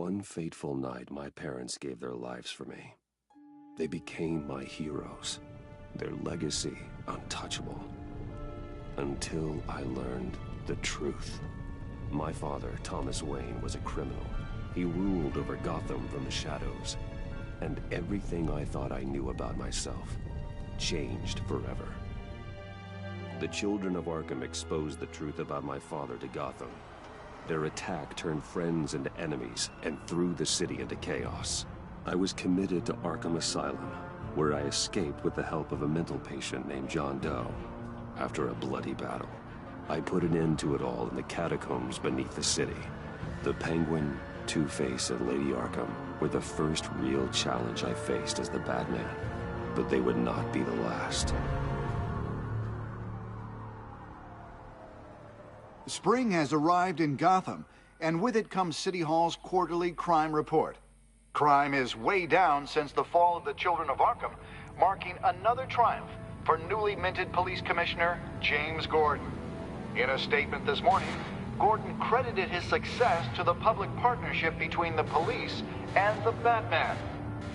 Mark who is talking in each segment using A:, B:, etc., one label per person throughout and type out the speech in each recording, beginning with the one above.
A: One fateful night, my parents gave their lives for me. They became my heroes, their legacy untouchable. Until I learned the truth. My father, Thomas Wayne, was a criminal. He ruled over Gotham from the shadows. And everything I thought I knew about myself changed forever. The children of Arkham exposed the truth about my father to Gotham. Their attack turned friends into enemies and threw the city into chaos. I was committed to Arkham Asylum, where I escaped with the help of a mental patient named John Doe. After a bloody battle, I put an end to it all in the catacombs beneath the city. The Penguin, Two-Face, and Lady Arkham were the first real challenge I faced as the Batman, but they would not be the last.
B: Spring has arrived in Gotham, and with it comes City Hall's quarterly crime report. Crime is way down since the fall of the Children of Arkham, marking another triumph for newly minted Police Commissioner James Gordon. In a statement this morning, Gordon credited his success to the public partnership between the police and the Batman.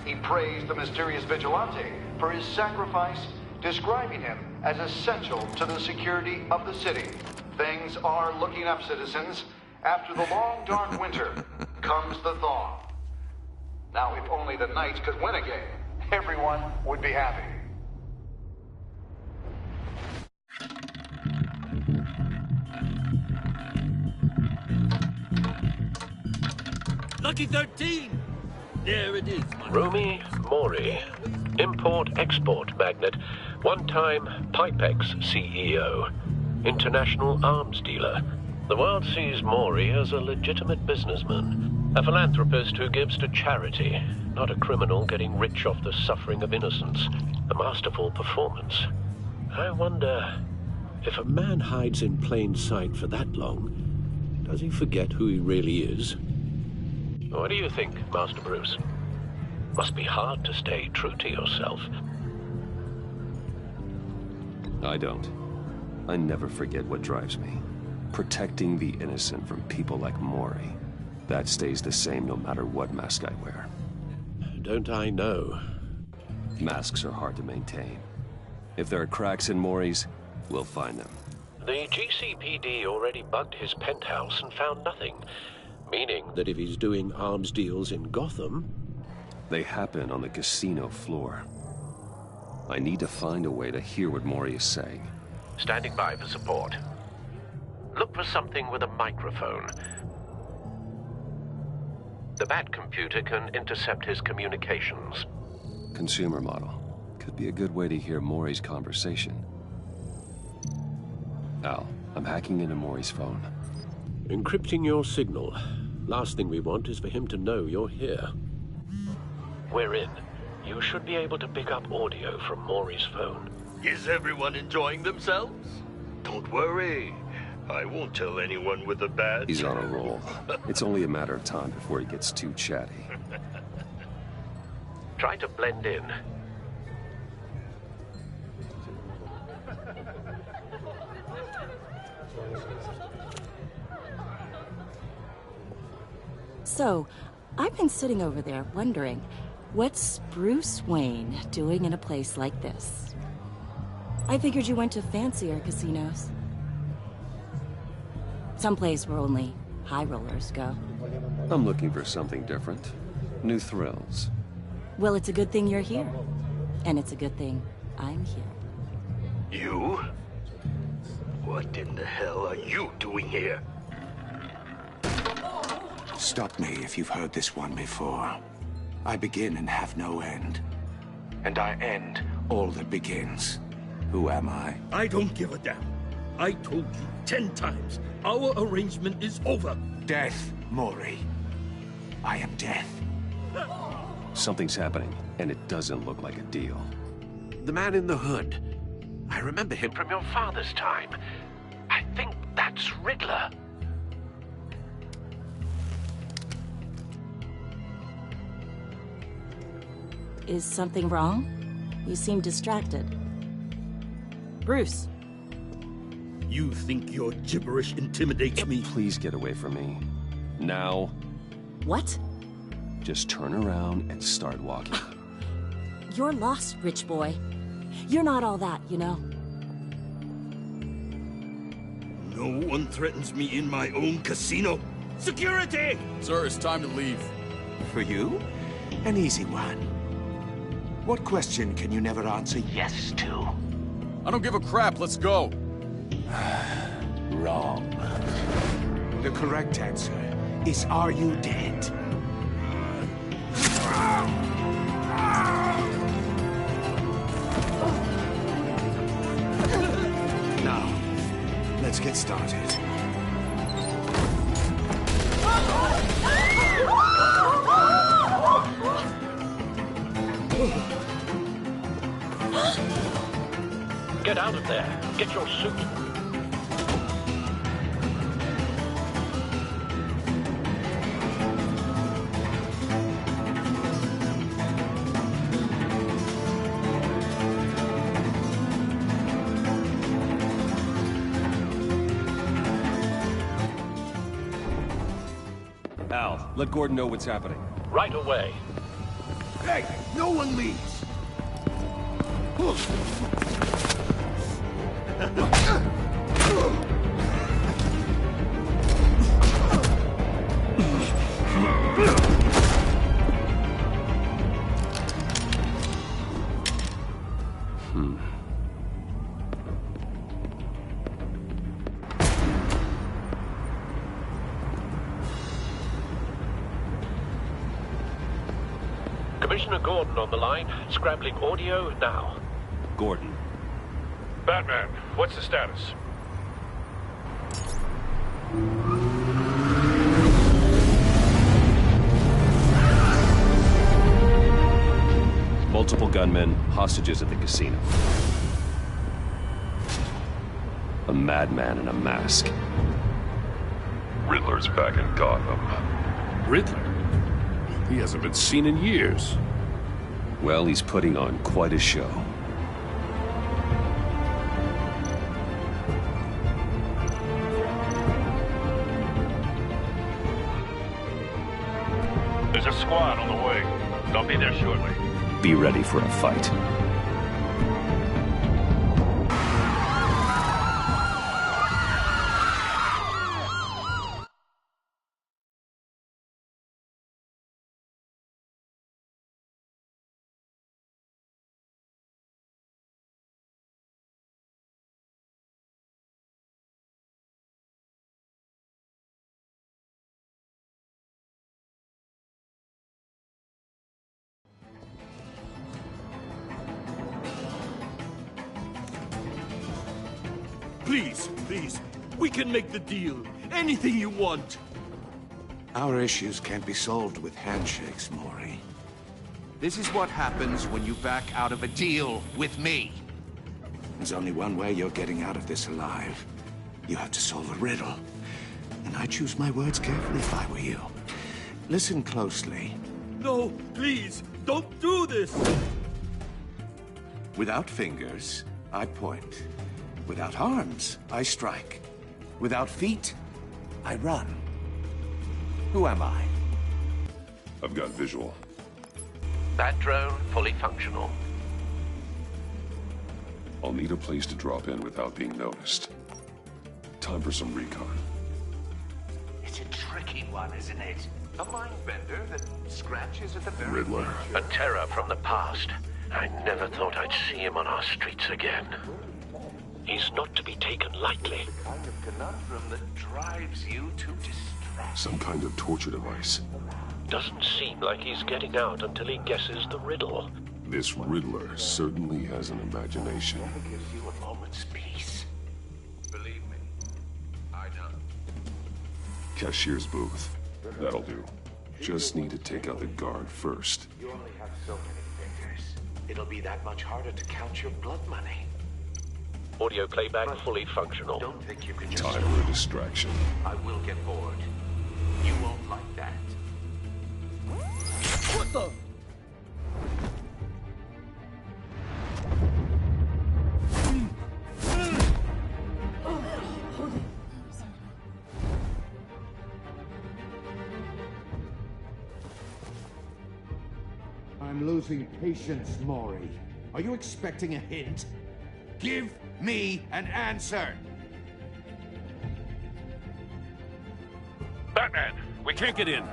B: He praised the mysterious vigilante for his sacrifice, describing him as essential to the security of the city. Things are looking up, citizens. After the long, dark winter comes the thaw. Now, if only the Knights could win again, everyone would be happy.
C: Lucky 13! There it is,
D: Rumi Mori, import-export magnate, one-time Pipex CEO, international arms dealer. The world sees Mori as a legitimate businessman, a philanthropist who gives to charity, not a criminal getting rich off the suffering of innocence. A masterful performance. I wonder, if a man hides in plain sight for that long, does he forget who he really is? What do you think, Master Bruce? Must be hard to stay true to yourself.
A: I don't. I never forget what drives me. Protecting the innocent from people like Mori. That stays the same no matter what mask I wear.
D: Don't I know?
A: Masks are hard to maintain. If there are cracks in Mori's, we'll find them.
D: The GCPD already bugged his penthouse and found nothing. Meaning that if he's doing arms deals in Gotham...
A: They happen on the casino floor. I need to find a way to hear what Mori is saying.
D: Standing by for support. Look for something with a microphone. The Bat computer can intercept his communications.
A: Consumer model. Could be a good way to hear Mori's conversation. Al, I'm hacking into Mori's phone.
D: Encrypting your signal. Last thing we want is for him to know you're here. We're in. You should be able to pick up audio from Mori's phone.
C: Is everyone enjoying themselves?
E: Don't worry. I won't tell anyone with a bat.
A: He's on a roll. It's only a matter of time before he gets too chatty.
D: Try to blend in.
F: So, I've been sitting over there wondering, what's Bruce Wayne doing in a place like this? I figured you went to fancier casinos. Someplace where only high rollers go.
A: I'm looking for something different. New thrills.
F: Well, it's a good thing you're here. And it's a good thing I'm here.
E: You? What in the hell are you doing here?
G: Stop me if you've heard this one before. I begin and have no end. And I end all that begins. Who am I?
C: I don't give a damn. I told you 10 times. Our arrangement is over.
G: Death, Mori. I am death.
A: Something's happening, and it doesn't look like a deal.
D: The man in the hood. I remember him from your father's time. I think that's Riddler.
F: Is something wrong? You seem distracted. Bruce.
C: You think your gibberish intimidates me?
A: Please get away from me. Now.
F: What?
A: Just turn around and start walking.
F: You're lost, rich boy. You're not all that, you know.
C: No one threatens me in my own casino. Security!
H: Sir, it's time to leave.
G: For you? An easy one. What question can you never answer yes to?
H: I don't give a crap, let's go.
G: Wrong. The correct answer is, are you dead? Now, let's get started.
D: Get out of there. Get your suit.
A: Al, let Gordon know what's happening.
D: Right away.
E: Hey, no one leaves.
D: Commissioner Gordon on the line. Scrambling audio now.
A: Gordon.
I: Batman, what's the status?
A: Multiple gunmen, hostages at the casino. A madman in a mask.
I: Riddler's back in Gotham.
C: Riddler? He hasn't been seen in years.
A: Well, he's putting on quite a show.
I: There's a squad on the way. They'll be there shortly.
A: Be ready for a fight.
C: Please, please, we can make the deal. Anything you want.
G: Our issues can't be solved with handshakes, Mori.
J: This is what happens when you back out of a deal with me.
G: There's only one way you're getting out of this alive. You have to solve a riddle. And I choose my words carefully if I were you. Listen closely.
C: No, please, don't do this!
G: Without fingers, I point. Without arms, I strike. Without feet, I run. Who am I?
I: I've got visual.
D: Bat drone fully functional.
I: I'll need a place to drop in without being noticed. Time for some recon.
J: It's a tricky one, isn't it? A mind bender that scratches at the very
I: Riddler.
D: A terror from the past. I never thought I'd see him on our streets again. He's not to be taken lightly.
J: kind of conundrum that drives you to distract.
I: Some kind of torture device.
D: Doesn't seem like he's getting out until he guesses the riddle.
I: This Riddler certainly has an imagination.
J: Never gives you a moment's peace. Believe me, I know.
I: Cashier's booth. That'll do. Just need to take out the guard first.
J: You only have so many fingers. It'll be that much harder to count your blood money.
D: Audio playback fully functional.
J: Don't think you can just...
I: Time for a distraction.
J: I will get bored. You won't like that.
C: What the?
G: losing patience, Mori. Are you expecting a hint? Give me an answer!
K: Batman, we can't get in.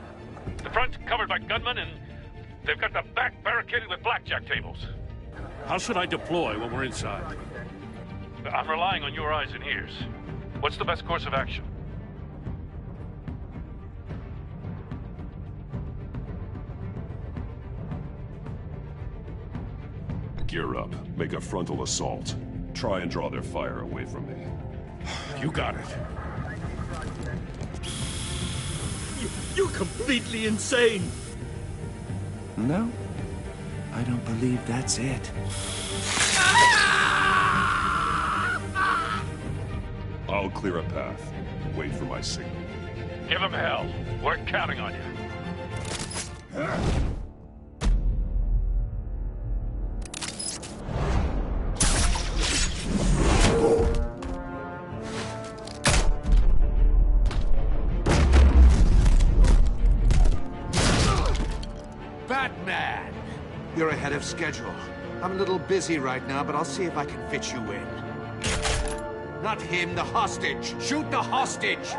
K: The front covered by gunmen, and they've got the back barricaded with blackjack tables.
C: How should I deploy when we're inside?
K: I'm relying on your eyes and ears. What's the best course of action?
I: Gear up. Make a frontal assault. Try and draw their fire away from me.
C: You got it. You're completely insane!
G: No, I don't believe that's it.
I: I'll clear a path. Wait for my signal.
K: Give him hell. We're counting on you.
G: Batman! You're ahead of schedule. I'm a little busy right now, but I'll see if I can fit you in. Not him, the hostage! Shoot the hostage!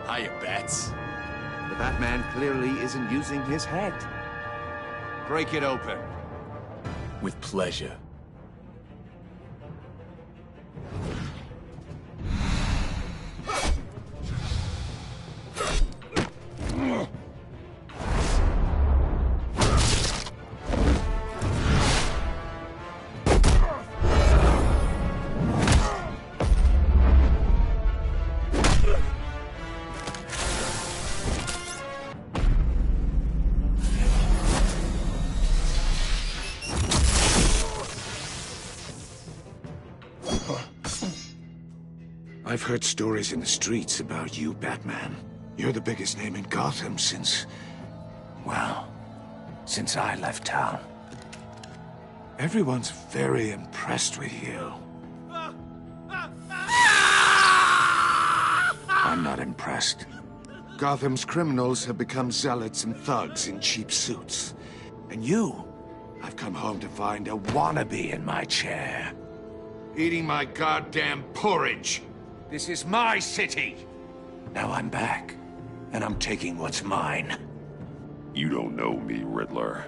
H: Hiya, Bats.
G: The Batman clearly isn't using his head. Break it open.
H: With pleasure.
G: I've heard stories in the streets about you, Batman. You're the biggest name in Gotham since... well, since I left town. Everyone's very impressed with you. I'm not impressed. Gotham's criminals have become zealots and thugs in cheap suits. And you, I've come home to find a wannabe in my chair. Eating my goddamn porridge. This is my city! Now I'm back, and I'm taking what's mine.
I: You don't know me, Riddler.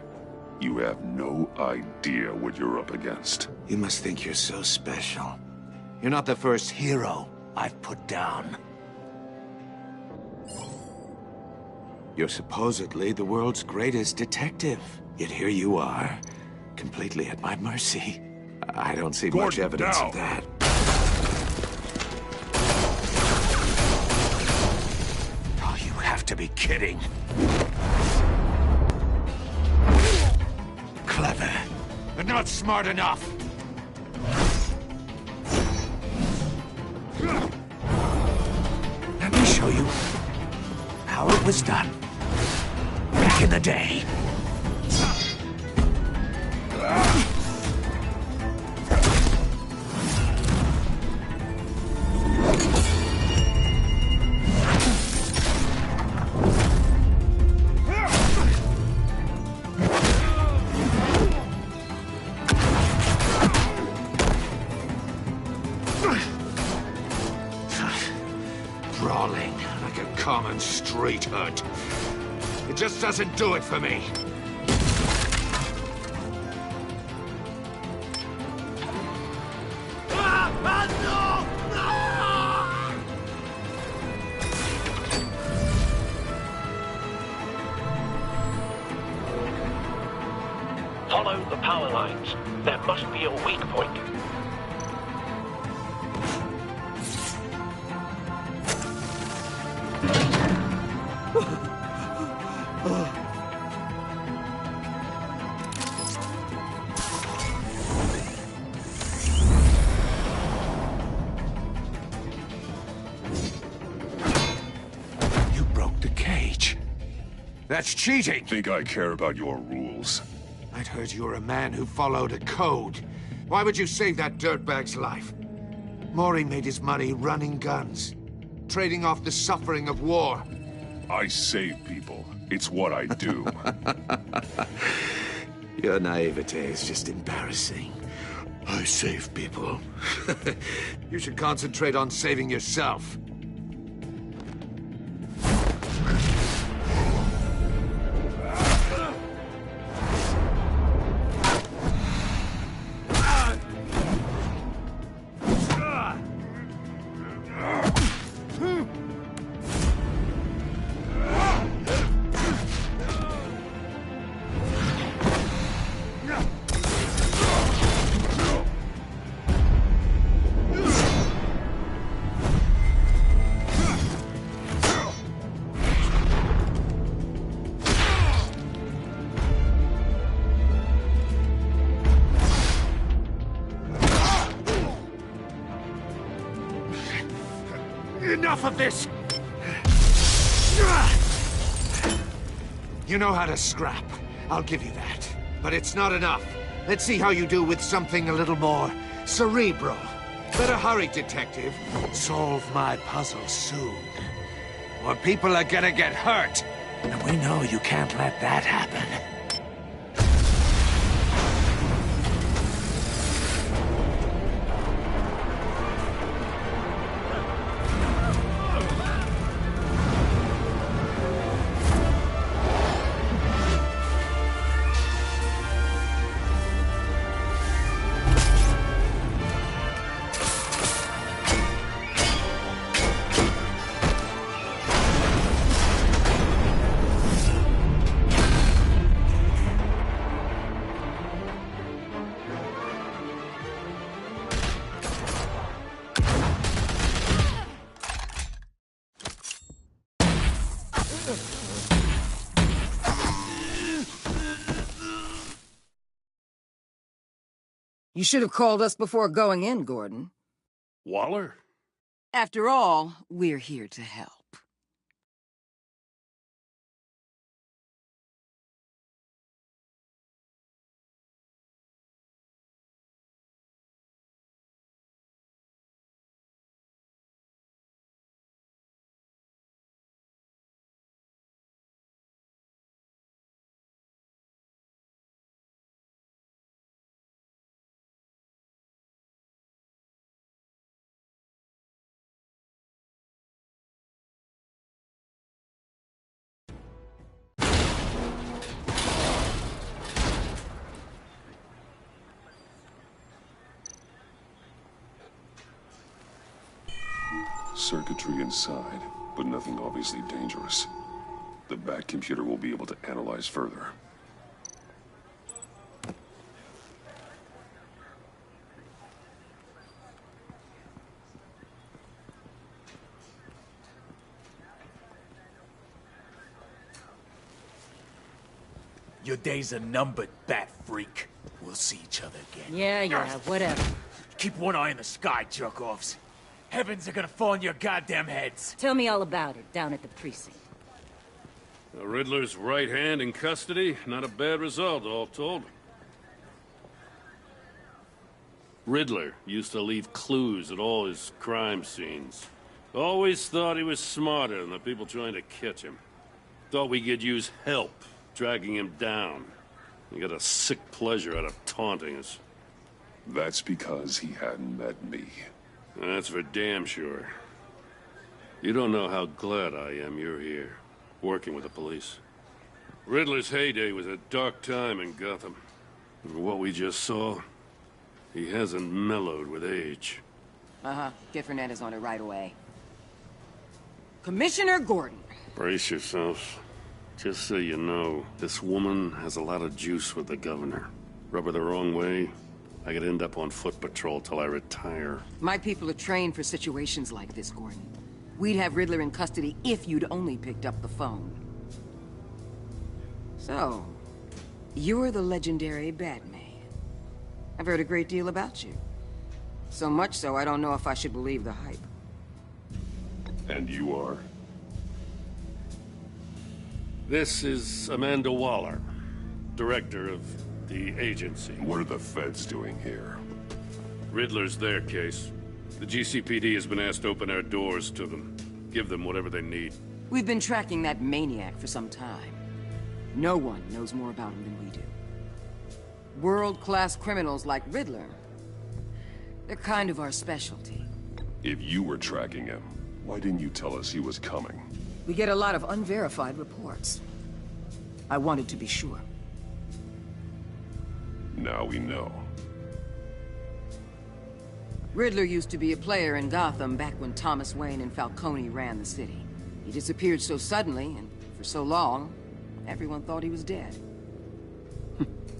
I: You have no idea what you're up against.
G: You must think you're so special. You're not the first hero I've put down. You're supposedly the world's greatest detective. Yet here you are, completely at my mercy. I don't see much evidence of that. To be kidding. Clever, but not smart enough. Let me show you how it was done back in the day. Brawling like a common street hood. It just doesn't do it for me.
D: Follow the power lines. There must be a weak point.
G: That's cheating!
I: Think I care about your rules?
G: I'd heard you were a man who followed a code. Why would you save that dirtbag's life? Mori made his money running guns, trading off the suffering of war.
I: I save people. It's what I do.
G: Your naivete is just embarrassing. I save people. You should concentrate on saving yourself. Enough of this! You know how to scrap. I'll give you that. But it's not enough. Let's see how you do with something a little more cerebral. Better hurry, detective. Solve my puzzle soon. Or people are gonna get hurt. And we know you can't let that happen.
L: You should have called us before going in, Gordon.
C: Waller?
L: After all, we're here to help.
I: Circuitry inside, but nothing obviously dangerous. The Bat computer will be able to analyze further.
H: Your days are numbered, Bat Freak. We'll see each other again.
L: Yeah, whatever.
H: Keep one eye in the sky, jerk-offs. Heavens are gonna fall on your goddamn heads.
F: Tell me all about it, down at the precinct.
C: The Riddler's right hand in custody. Not a bad result, all told. Riddler used to leave clues at all his crime scenes. Always thought he was smarter than the people trying to catch him. Thought we could use help dragging him down. He got a sick pleasure out of taunting us.
I: That's because he hadn't met me.
C: That's for damn sure. You don't know how glad I am you're here, working with the police. Riddler's heyday was a dark time in Gotham. And what we just saw, he hasn't mellowed with age.
L: Uh-huh. Get Fernandez on it right away. Commissioner Gordon.
C: Brace yourselves. Just so you know, this woman has a lot of juice with the governor. Rub her the wrong way, I could end up on foot patrol till I retire.
L: My people are trained for situations like this, Gordon. We'd have Riddler in custody if you'd only picked up the phone. So, you're the legendary Batman. I've heard a great deal about you. So much so, I don't know if I should believe the hype.
I: And you are?
C: This is Amanda Waller, director of the agency.
I: What are the feds doing here?
C: Riddler's their case. The GCPD has been asked to open our doors to them. Give them whatever they need.
L: We've been tracking that maniac for some time. No one knows more about him than we do. World-class criminals like Riddler. They're kind of our specialty.
I: If you were tracking him, why didn't you tell us he was coming?
L: We get a lot of unverified reports. I wanted to be sure.
I: Now we know.
L: Riddler used to be a player in Gotham back when Thomas Wayne and Falcone ran the city. He disappeared so suddenly, and for so long, everyone thought he was dead.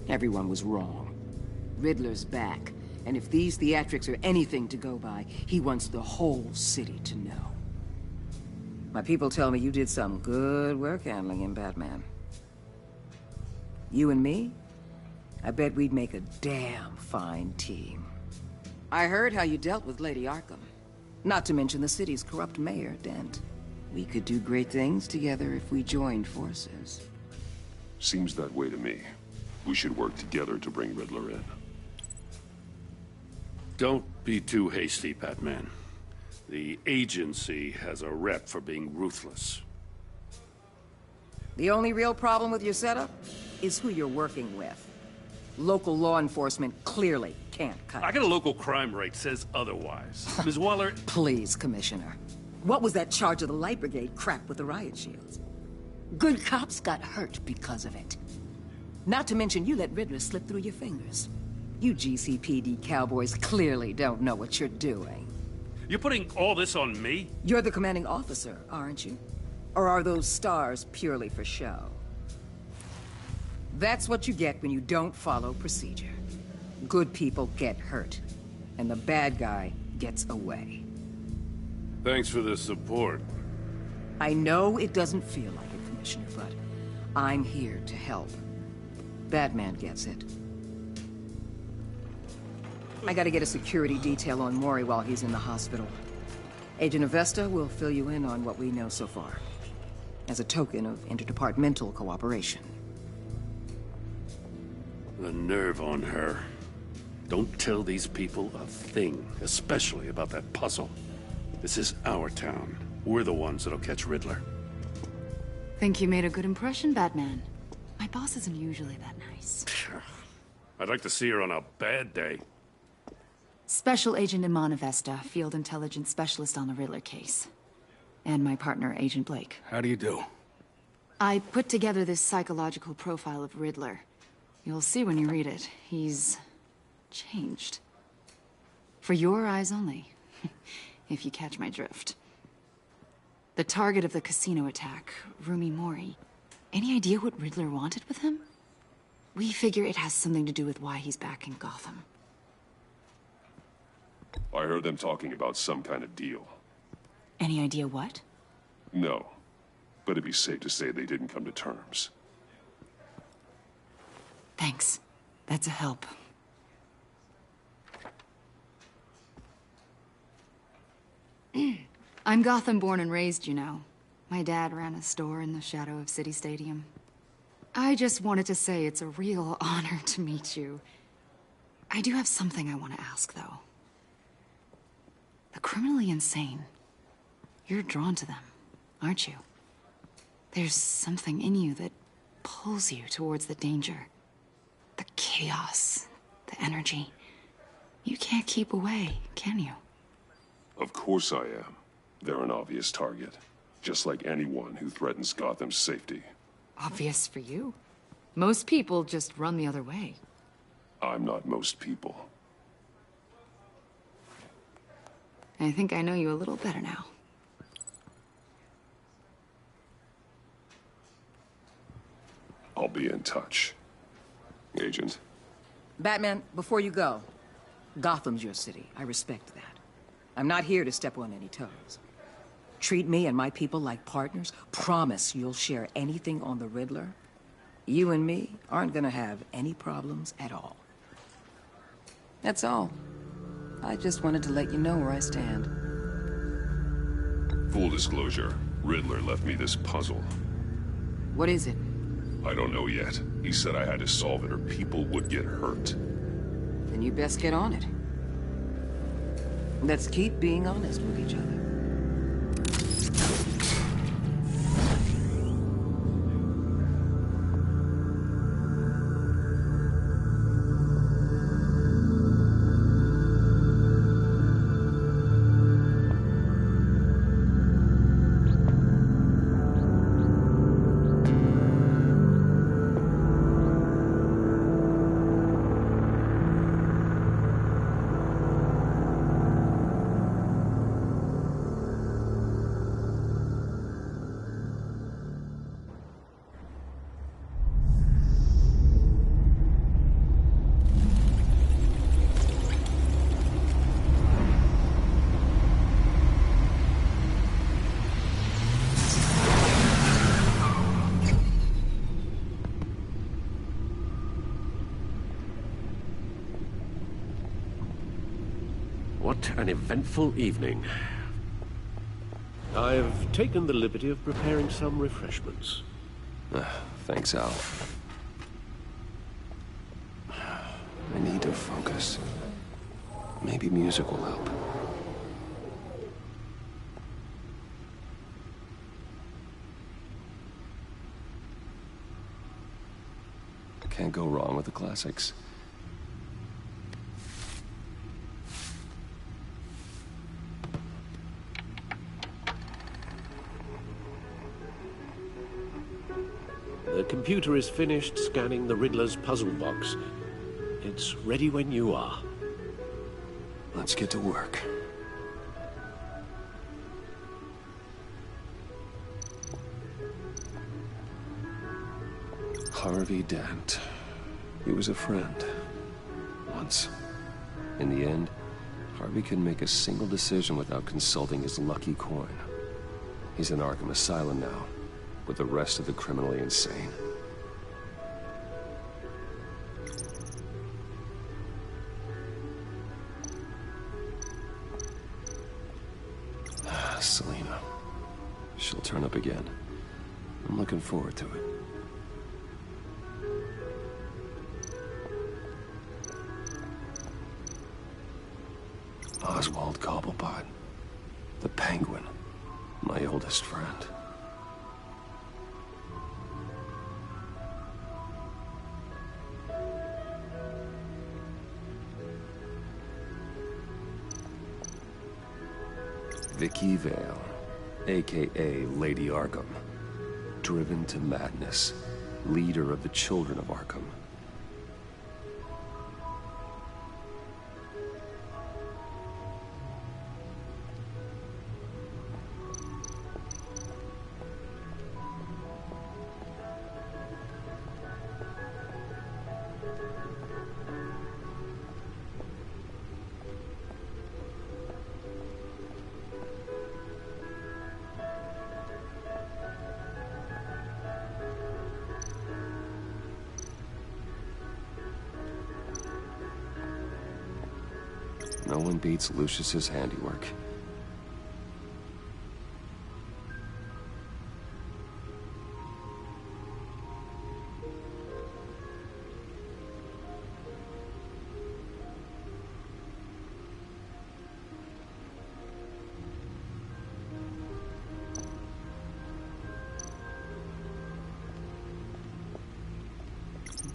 L: Everyone was wrong. Riddler's back, and if these theatrics are anything to go by, he wants the whole city to know. My people tell me you did some good work handling him, Batman. You and me? I bet we'd make a damn fine team. I heard how you dealt with Lady Arkham. Not to mention the city's corrupt mayor, Dent. We could do great things together if we joined forces.
I: Seems that way to me. We should work together to bring Riddler in.
C: Don't be too hasty, Batman. The agency has a rep for being ruthless.
L: The only real problem with your setup is who you're working with. Local law enforcement clearly can't cut it.
C: I got a local crime rate says otherwise. Ms. Waller...
L: Please, Commissioner. What was that charge of the Light Brigade crap with the riot shields? Good cops got hurt because of it. Not to mention you let Riddler slip through your fingers. You GCPD cowboys clearly don't know what you're doing.
C: You're putting all this on me?
L: You're the commanding officer, aren't you? Or are those stars purely for show? That's what you get when you don't follow procedure. Good people get hurt, and the bad guy gets away.
C: Thanks for the support.
L: I know it doesn't feel like it, Commissioner, but I'm here to help. Batman gets it. I gotta get a security detail on Mori while he's in the hospital. Agent Avesta will fill you in on what we know so far, as a token of interdepartmental cooperation.
C: The nerve on her. Don't tell these people a thing, especially about that puzzle. This is our town. We're the ones that'll catch Riddler.
M: Think you made a good impression, Batman? My boss isn't usually that nice.
C: I'd like to see her on a bad day.
M: Special Agent Iman Avesta, Field Intelligence Specialist on the Riddler case. And my partner, Agent Blake.
N: How do you do?
M: I put together this psychological profile of Riddler. You'll see when you read it. He's changed. For your eyes only, if you catch my drift. The target of the casino attack, Rumi Mori. Any idea what Riddler wanted with him? We figure it has something to do with why he's back in Gotham.
I: I heard them talking about some kind of deal.
M: Any idea what?
I: No, but it'd be safe to say they didn't come to terms.
M: Thanks. That's a help. I'm Gotham born and raised, you know. My dad ran a store in the shadow of City Stadium. I just wanted to say it's a real honor to meet you. I do have something I want to ask, though. The criminally insane. You're drawn to them, aren't you? There's something in you that pulls you towards the danger. The chaos, the energy. You can't keep away, can you?
I: Of course I am. They're an obvious target. Just like anyone who threatens Gotham's safety.
M: Obvious for you. Most people just run the other way.
I: I'm not most people.
M: I think I know you a little better now.
I: I'll be in touch. Agent.
L: Batman, before you go, Gotham's your city. I respect that. I'm not here to step on any toes. Treat me and my people like partners. Promise you'll share anything on the Riddler. You and me aren't gonna have any problems at all. That's all. I just wanted to let you know where I stand.
I: Full disclosure, Riddler left me this puzzle.
L: What is it?
I: I don't know yet. He said I had to solve it or people would get hurt.
L: Then you best get on it. Let's keep being honest with each other.
N: What an eventful evening. I've taken the liberty of preparing some refreshments.
A: Thanks, Al. I need to focus. Maybe music will help. Can't go wrong with the classics.
N: The computer is finished scanning the Riddler's puzzle box. It's ready when you are.
A: Let's get to work. Harvey Dent. He was a friend. Once. In the end, Harvey couldn't make a single decision without consulting his lucky coin. He's in Arkham Asylum now, with the rest of the criminally insane. Selina. She'll turn up again. I'm looking forward to it. Oswald Cobblepot. The Penguin. My oldest friend. Vicky Vale, a.k.a. Lady Arkham. Driven to madness. Leader of the Children of Arkham. No one beats Lucius's handiwork.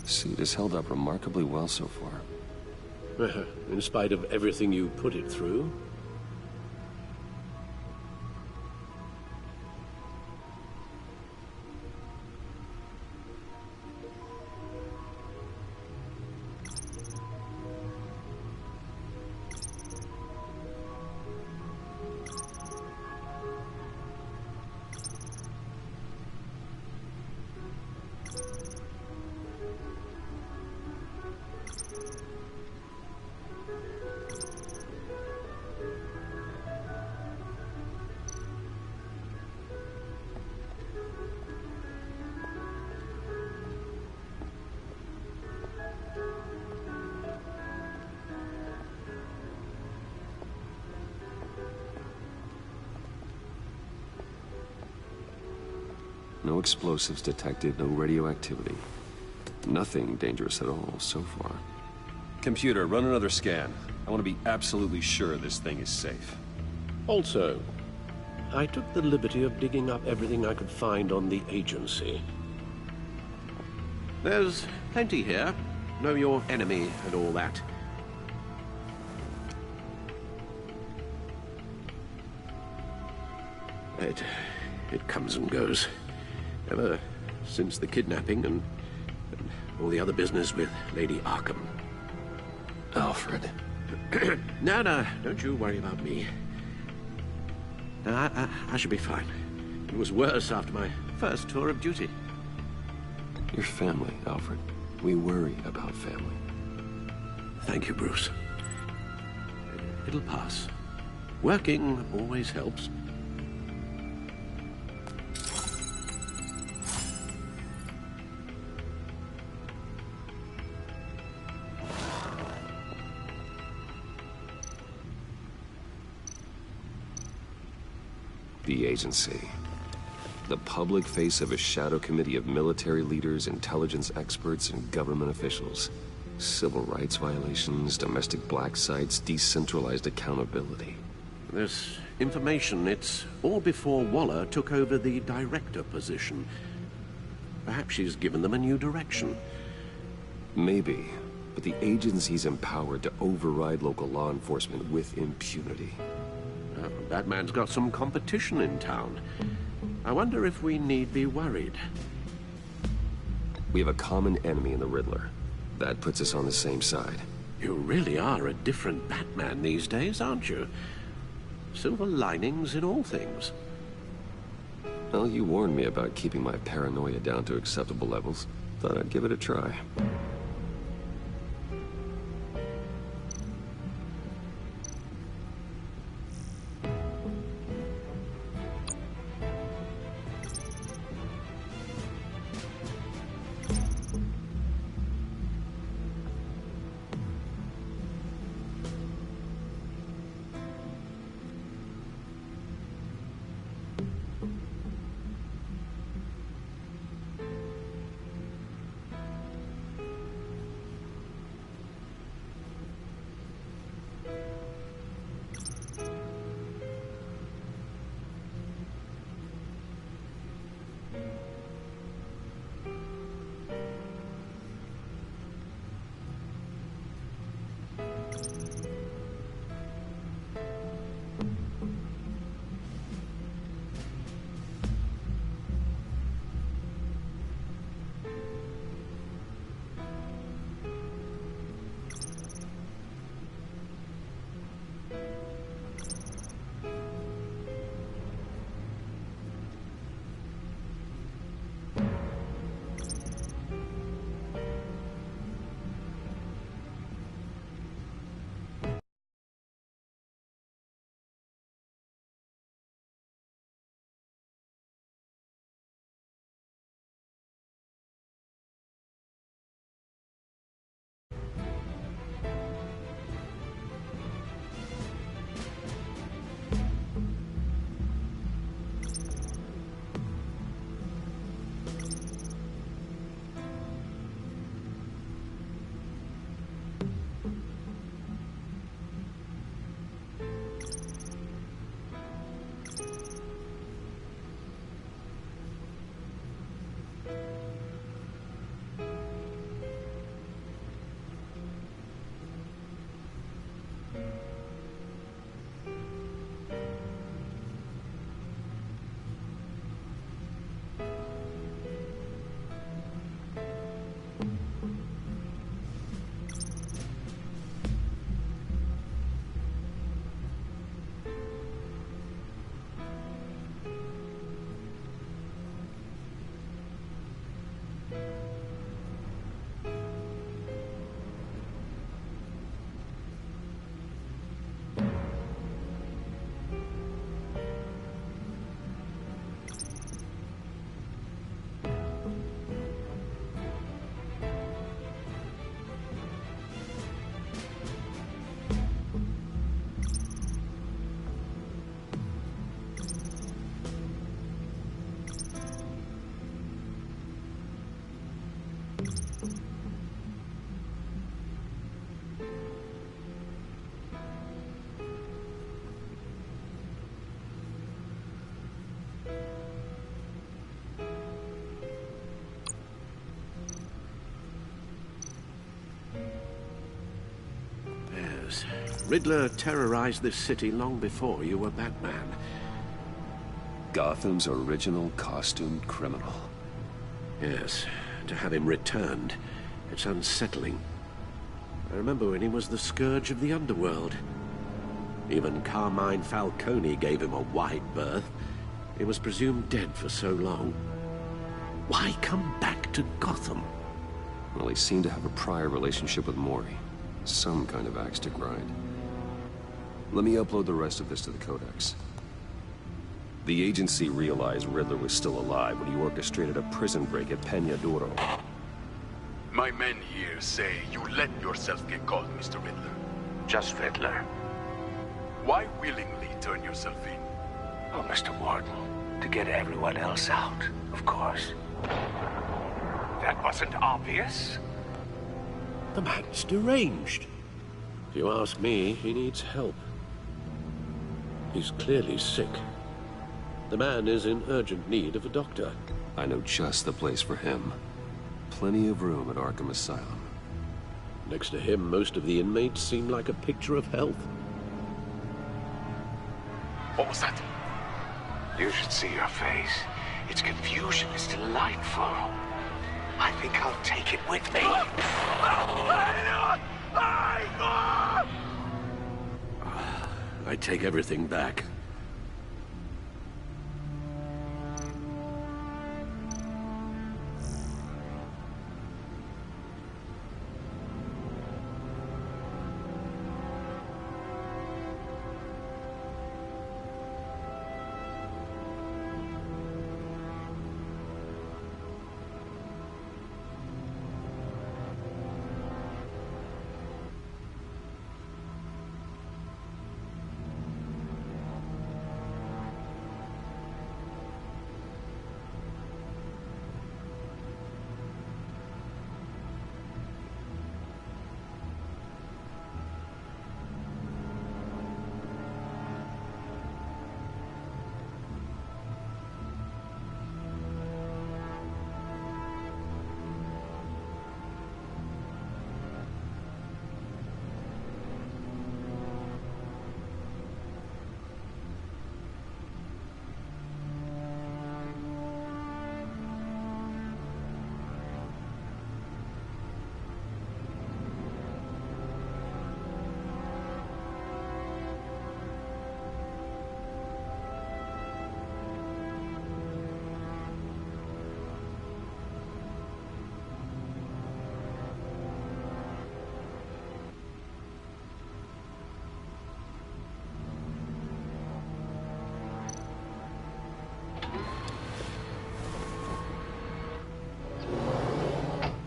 A: The suit has held up remarkably well so far.
N: In spite of everything you put it through?
A: No explosives detected, no radioactivity. Nothing dangerous at all so far.
O: Computer, run another scan. I want to be absolutely sure this thing is safe.
N: Also, I took the liberty of digging up everything I could find on the agency. There's plenty here. Know your enemy and all that. It comes and goes. Ever since the kidnapping and all the other business with Lady Arkham.
A: Alfred.
N: No, don't you worry about me. No, I should be fine. It was worse after my first tour of duty.
A: Your family, Alfred. We worry about family.
N: Thank you, Bruce. It'll pass. Working always helps.
A: The agency. The public face of a shadow committee of military leaders, intelligence experts, and government officials. Civil rights violations, domestic black sites, decentralized accountability.
N: This information, it's all before Waller took over the director position. Perhaps she's given them a new direction.
A: Maybe, but the agency's empowered to override local law enforcement with impunity.
N: Batman's got some competition in town. I wonder if we need be worried.
A: We have a common enemy in the Riddler. That puts us on the same side.
N: You really are a different Batman these days, aren't you? Silver linings in all things.
A: Well, you warned me about keeping my paranoia down to acceptable levels. Thought I'd give it a try.
N: Yes, Riddler terrorized this city long before you were Batman.
A: Gotham's original costumed criminal.
N: Yes, to have him returned, it's unsettling. I remember when he was the scourge of the underworld. Even Carmine Falcone gave him a wide berth. He was presumed dead for so long. Why come back to Gotham?
A: Well, he seemed to have a prior relationship with Mori. Some kind of axe to grind. Let me upload the rest of this to the Codex. The agency realized Riddler was still alive when he orchestrated a prison break at Peña Duro.
P: My men here say you let yourself get caught, Mr. Riddler.
E: Just Riddler.
P: Why willingly turn yourself in?
E: Oh, Mr. Warden, to get everyone else out, of course. That wasn't obvious.
N: The man's deranged. If you ask me, he needs help. He's clearly sick. The man is in urgent need of a doctor.
A: I know just the place for him. Plenty of room at Arkham Asylum.
N: Next to him, most of the inmates seem like a picture of health.
P: What was that?
E: You should see your face. Its confusion is delightful. I think I'll take it with me.
N: I take everything back.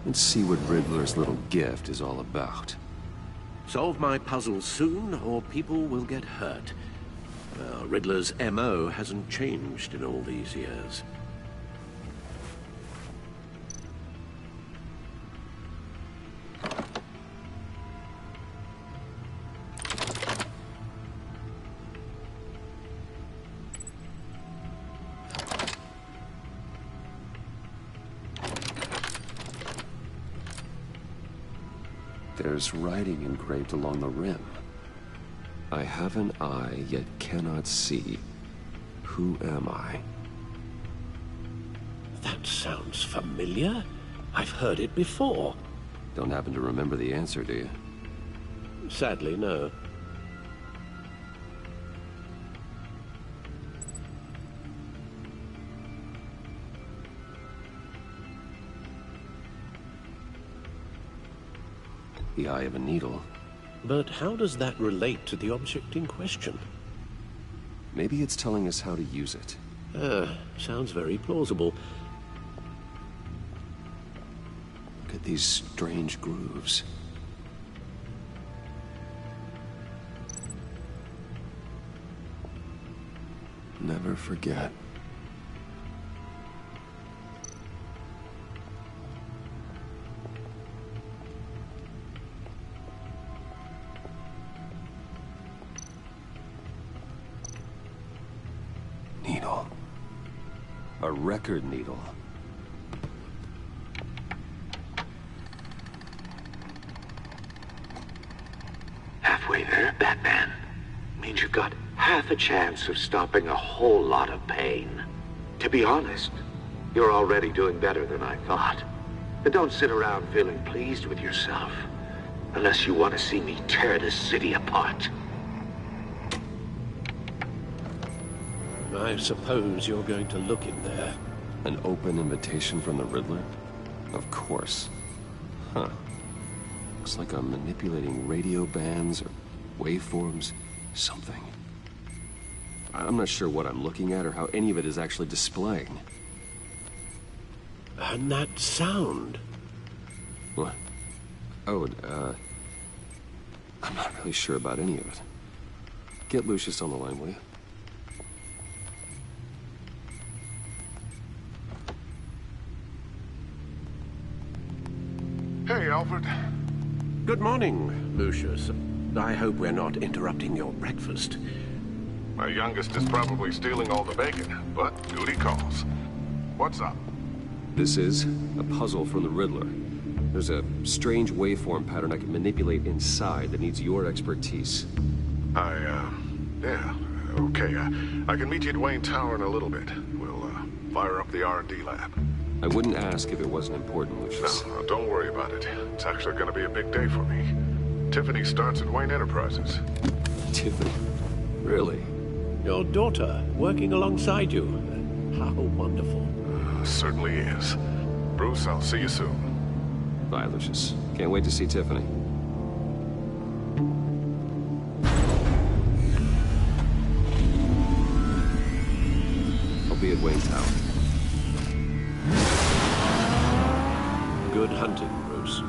A: Let's see what Riddler's little gift is all about.
N: Solve my puzzle soon, or people will get hurt. Well, Riddler's M.O. hasn't changed in all these years.
A: There's writing engraved along the rim. I have an eye, yet cannot see. Who am I?
N: That sounds familiar. I've heard it before.
A: Don't happen to remember the answer, do you?
N: Sadly, no.
A: The eye of a needle.
N: But how does that relate to the object in question?
A: Maybe it's telling us how to use it.
N: Sounds very plausible.
A: Look at these strange grooves. Never forget. A record needle.
J: Halfway there, Batman. Means you've got half a chance of stopping a whole lot of pain. To be honest, you're already doing better than I thought. But don't sit around feeling pleased with yourself. Unless you want to see me tear this city apart.
N: I suppose you're going to look in there.
A: An open invitation from the Riddler? Of course. Huh. Looks like I'm manipulating radio bands or waveforms. Something. I'm not sure what I'm looking at or how any of it is actually displaying.
N: And that sound.
A: What? Oh, I'm not really sure about any of it. Get Lucius on the line, will you?
I: Hey, Alfred.
N: Good morning, Lucius. I hope we're not interrupting your breakfast.
I: My youngest is probably stealing all the bacon, but duty calls. What's up?
A: This is a puzzle from the Riddler. There's a strange waveform pattern I can manipulate inside that needs your expertise.
I: Yeah, okay. I can meet you at Wayne Tower in a little bit. We'll, fire up the R&D lab.
A: I wouldn't ask if it wasn't important, Lucius.
I: No, don't worry about it. It's actually gonna be a big day for me. Tiffany starts at Wayne Enterprises.
A: Tiffany? Really?
N: Your daughter, working alongside you. How wonderful.
I: Certainly is. Bruce, I'll see you soon.
A: Bye, Lucius. Can't wait to see Tiffany. I'll be at Wayne Tower.
N: Good hunting, Bruce.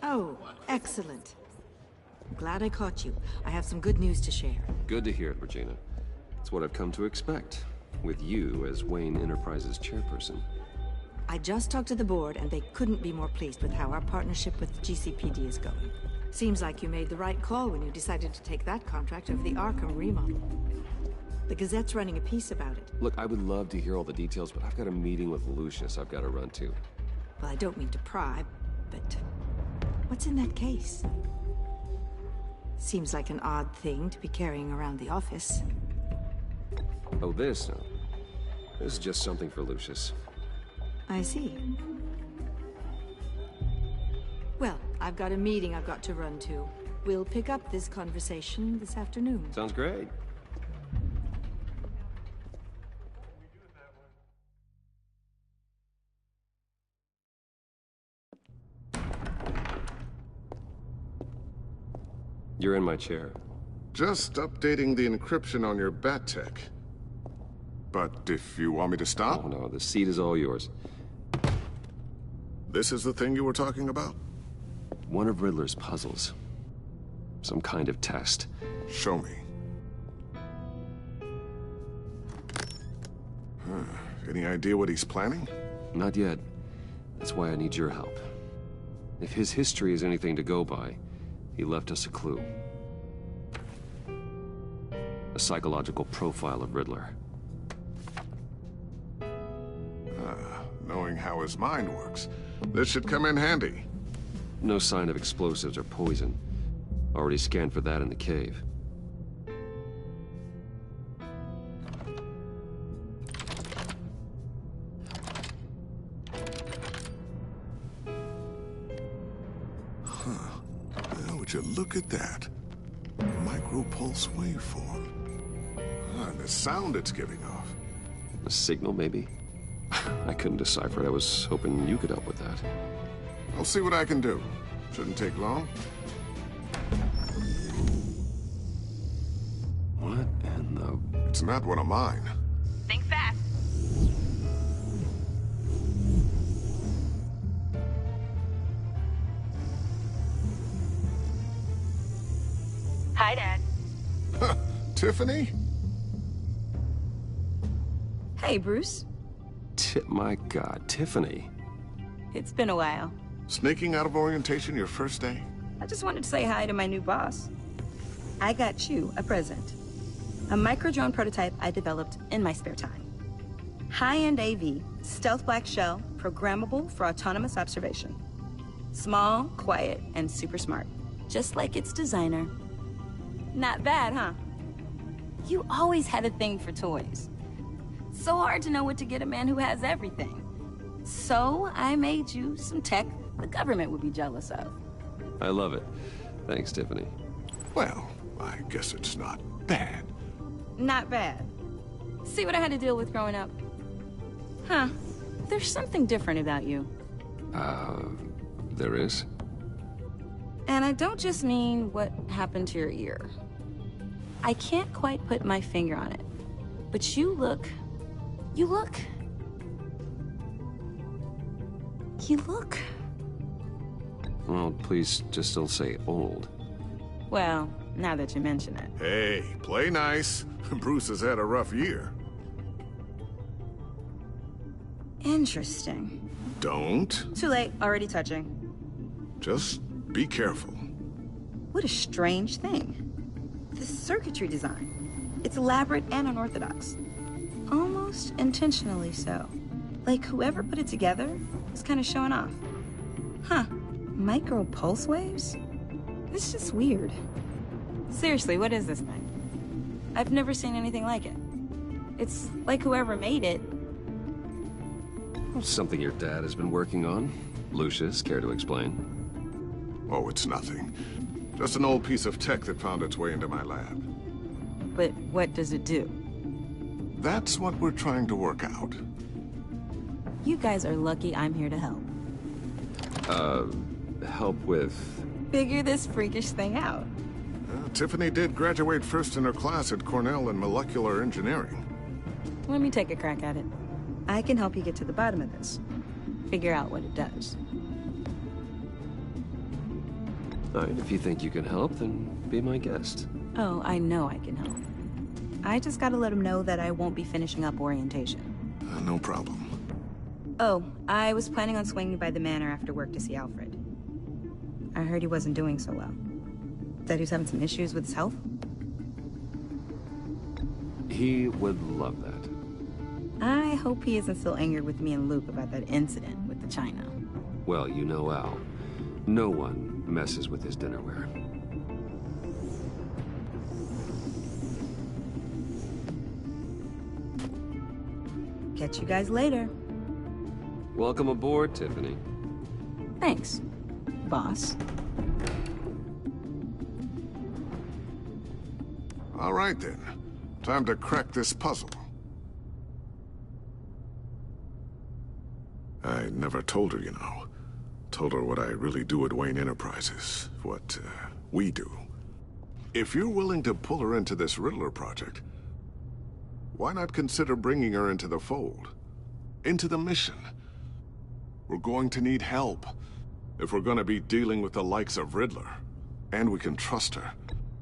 Q: Oh, excellent. I'm glad I caught you. I have some good news to share.
A: Good to hear it, Regina. It's what I've come to expect, with you as Wayne Enterprises chairperson.
Q: I just talked to the board, and they couldn't be more pleased with how our partnership with GCPD is going. Seems like you made the right call when you decided to take that contract over the Arkham remodel. The Gazette's running a piece about it.
A: Look, I would love to hear all the details, but I've got a meeting with Lucius I've got to run to.
Q: Well, I don't mean to pry, but what's in that case? Seems like an odd thing to be carrying around the office.
A: Oh, this? No. This is just something for Lucius.
Q: I see. Well, I've got a meeting I've got to run to. We'll pick up this conversation this afternoon.
A: Sounds great. You're in my chair.
I: Just updating the encryption on your Bat-Tech. But if you want me to stop?
A: Oh no, the seat is all yours.
I: This is the thing you were talking about?
A: One of Riddler's puzzles. Some kind of test.
I: Show me. Any idea what he's planning?
A: Not yet. That's why I need your help. If his history is anything to go by, he left us a clue. A psychological profile of Riddler.
I: Knowing how his mind works, this should come in handy.
A: No sign of explosives or poison. Already scanned for that in the cave.
I: Would you look at that? A micropulse waveform. And the sound it's giving off.
A: A signal, maybe? I couldn't decipher it. I was hoping you could help with that.
I: I'll see what I can do. Shouldn't take long.
A: What in the...
I: It's not one of mine.
R: Think fast.
F: Hi, Dad.
I: Tiffany?
F: Hey, Bruce.
A: My God, Tiffany.
F: It's been a while.
I: Sneaking out of orientation your first day?
F: I just wanted to say hi to my new boss. I got you a present. A micro-drone prototype I developed in my spare time. High-end AV, stealth black shell, programmable for autonomous observation. Small, quiet, and super smart. Just like its designer. Not bad, huh? You always had a thing for toys. So hard to know what to get a man who has everything. So I made you some tech the government would be jealous of.
A: I love it. Thanks, Tiffany.
I: Well, I guess it's not bad.
F: Not bad. See what I had to deal with growing up? Huh. There's something different about you.
A: There is?
F: And I don't just mean what happened to your ear. I can't quite put my finger on it. But you look...
A: Well, please just still say old.
F: Well, now that you mention it.
I: Hey, play nice. Bruce has had a rough year.
F: Interesting.
I: Don't.
F: Too late, already touching.
I: Just be careful.
F: What a strange thing. The circuitry design. It's elaborate and unorthodox. Almost intentionally so. Like whoever put it together is kind of showing off. Huh. Micro pulse waves? It's just weird. Seriously, what is this thing? I've never seen anything like it. It's like whoever made it.
A: Something your dad has been working on. Lucius, care to explain?
I: Oh, it's nothing. Just an old piece of tech that found its way into my lab.
F: But what does it do?
I: That's what we're trying to work out.
F: You guys are lucky I'm here to help.
A: Help with...
F: Figure this freakish thing out.
I: Tiffany did graduate first in her class at Cornell in molecular engineering.
F: Let me take a crack at it. I can help you get to the bottom of this. Figure out what it does.
A: All right, if you think you can help, then be my guest.
F: Oh, I know I can help. I just gotta let him know that I won't be finishing up orientation.
I: No problem.
F: Oh, I was planning on swinging by the manor after work to see Alfred. I heard he wasn't doing so well. Said he was having some issues with his health.
A: He would love that.
F: I hope he isn't still angered with me and Luke about that incident with the china.
A: Well, you know Al. No one messes with his dinnerware.
F: Catch you guys later.
A: Welcome aboard, Tiffany.
F: Thanks, boss.
I: All right, then. Time to crack this puzzle. I never told her, you know. Told her what I really do at Wayne Enterprises. What, we do. If you're willing to pull her into this Riddler project, why not consider bringing her into the fold? Into the mission? We're going to need help if we're going to be dealing with the likes of Riddler. And we can trust her.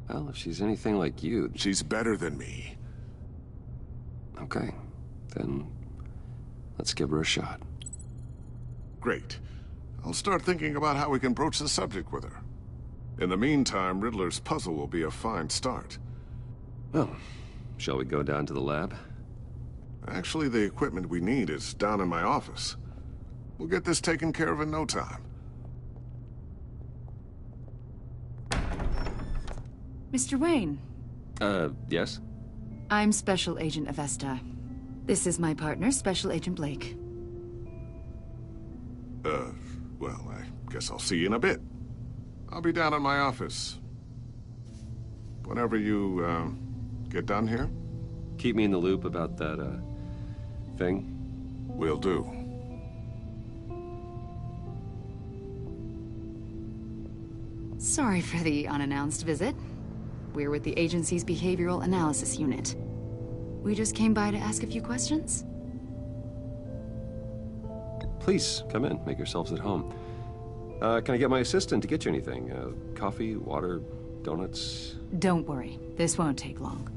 A: Well, if she's anything like you...
I: She's better than me.
A: Okay. Then let's give her a shot.
I: Great. I'll start thinking about how we can broach the subject with her. In the meantime, Riddler's puzzle will be a fine start.
A: Well, shall we go down to the lab?
I: Actually, the equipment we need is down in my office. We'll get this taken care of in no time.
M: Mr. Wayne.
A: Yes?
M: I'm Special Agent Avesta. This is my partner, Special Agent Blake.
I: Well, I guess I'll see you in a bit. I'll be down in my office. Whenever you, get done here?
A: Keep me in the loop about that, thing?
I: Will do.
M: Sorry for the unannounced visit. We're with the agency's Behavioral Analysis Unit. We just came by to ask a few questions.
A: Please, come in. Make yourselves at home. Can I get my assistant to get you anything? Coffee, water, Donuts?
M: Don't worry. This won't take long.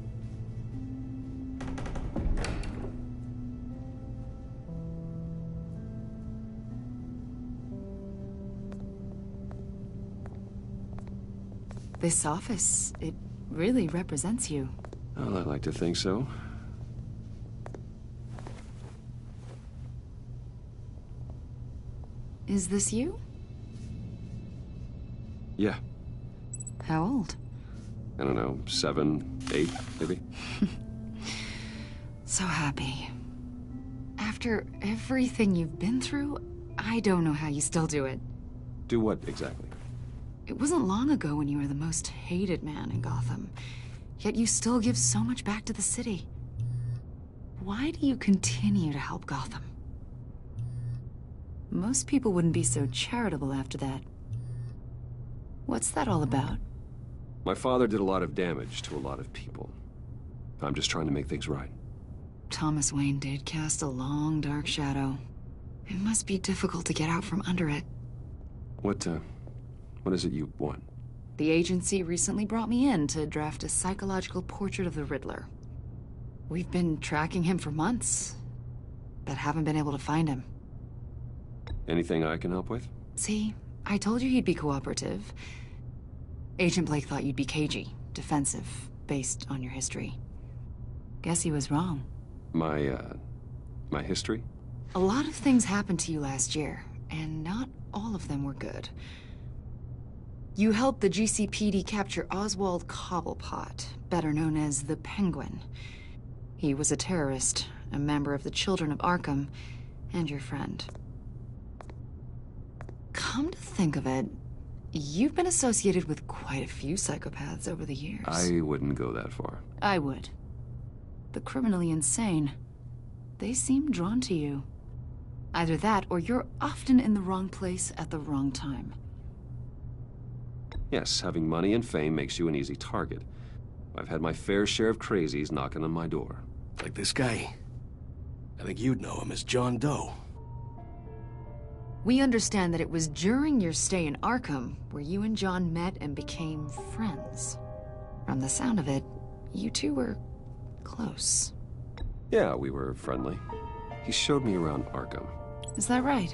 M: This office, it really represents you.
A: Well, I like to think so.
M: Is this you?
A: Yeah.
M: How old?
A: I don't know, 7, 8, maybe?
M: So happy. After everything you've been through, I don't know how you still do it.
A: Do what, exactly?
M: It wasn't long ago when you were the most hated man in Gotham. Yet you still give so much back to the city. Why do you continue to help Gotham? Most people wouldn't be so charitable after that. What's that all about?
A: My father did a lot of damage to a lot of people. I'm just trying to make things right.
M: Thomas Wayne did cast a long, dark shadow. It must be difficult to get out from under it.
A: What is it you want?
M: The agency recently brought me in to draft a psychological portrait of the Riddler. We've been tracking him for months, but haven't been able to find him.
A: Anything I can help with?
M: See, I told you he'd be cooperative. Agent Blake thought you'd be cagey, defensive, based on your history. Guess he was wrong.
A: My history?
M: A lot of things happened to you last year, and not all of them were good. You helped the GCPD capture Oswald Cobblepot, better known as the Penguin. He was a terrorist, a member of the Children of Arkham, and your friend. Come to think of it, you've been associated with quite a few psychopaths over the years.
A: I wouldn't go that far.
M: I would. The criminally insane. They seem drawn to you. Either that, or you're often in the wrong place at the wrong time.
A: Yes, having money and fame makes you an easy target. I've had my fair share of crazies knocking on my door.
R: Like this guy. I think you'd know him as John Doe.
M: We understand that it was during your stay in Arkham where you and John met and became friends. From the sound of it, you two were close.
A: Yeah, we were friendly. He showed me around Arkham.
M: Is that right?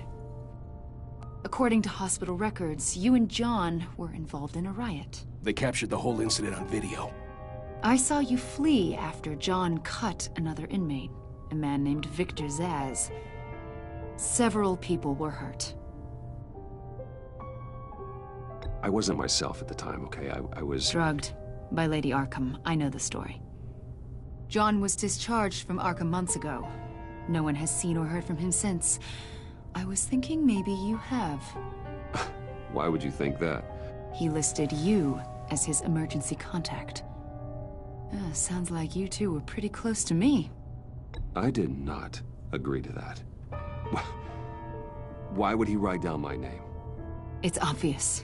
M: According to hospital records, you and John were involved in a riot.
R: They captured the whole incident on video.
M: I saw you flee after John cut another inmate, a man named Victor Zsasz. Several people were hurt.
A: I wasn't myself at the time, okay? I was...
M: drugged by Lady Arkham. I know the story. John was discharged from Arkham months ago. No one has seen or heard from him since. I was thinking maybe you have.
A: Why would you think that?
M: He listed you as his emergency contact. Sounds like you two were pretty close to me.
A: I did not agree to that. Why would he write down my name?
M: It's obvious.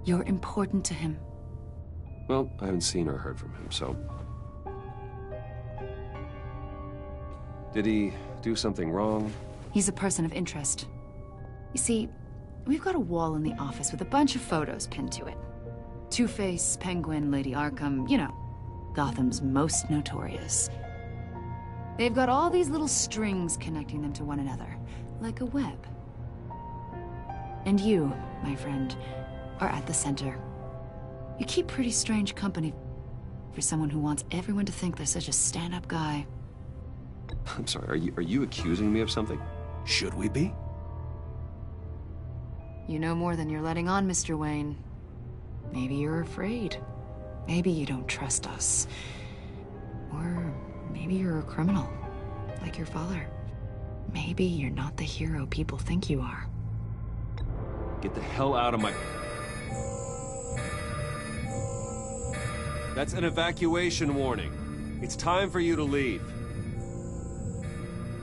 M: You're important to him.
A: Well, I haven't seen or heard from him, so... Did he do something wrong?
M: He's a person of interest. You see, we've got a wall in the office with a bunch of photos pinned to it. Two-Face, Penguin, Lady Arkham, you know, Gotham's most notorious. They've got all these little strings connecting them to one another, like a web. And you, my friend, are at the center. You keep pretty strange company for someone who wants everyone to think they're such a stand-up guy.
A: I'm sorry, are you accusing me of something?
R: Should we be?
M: You know more than you're letting on, Mr. Wayne. Maybe you're afraid. Maybe you don't trust us. Or maybe you're a criminal, like your father. Maybe you're not the hero people think you are.
A: Get the hell out of my... That's an evacuation warning. It's time for you to leave.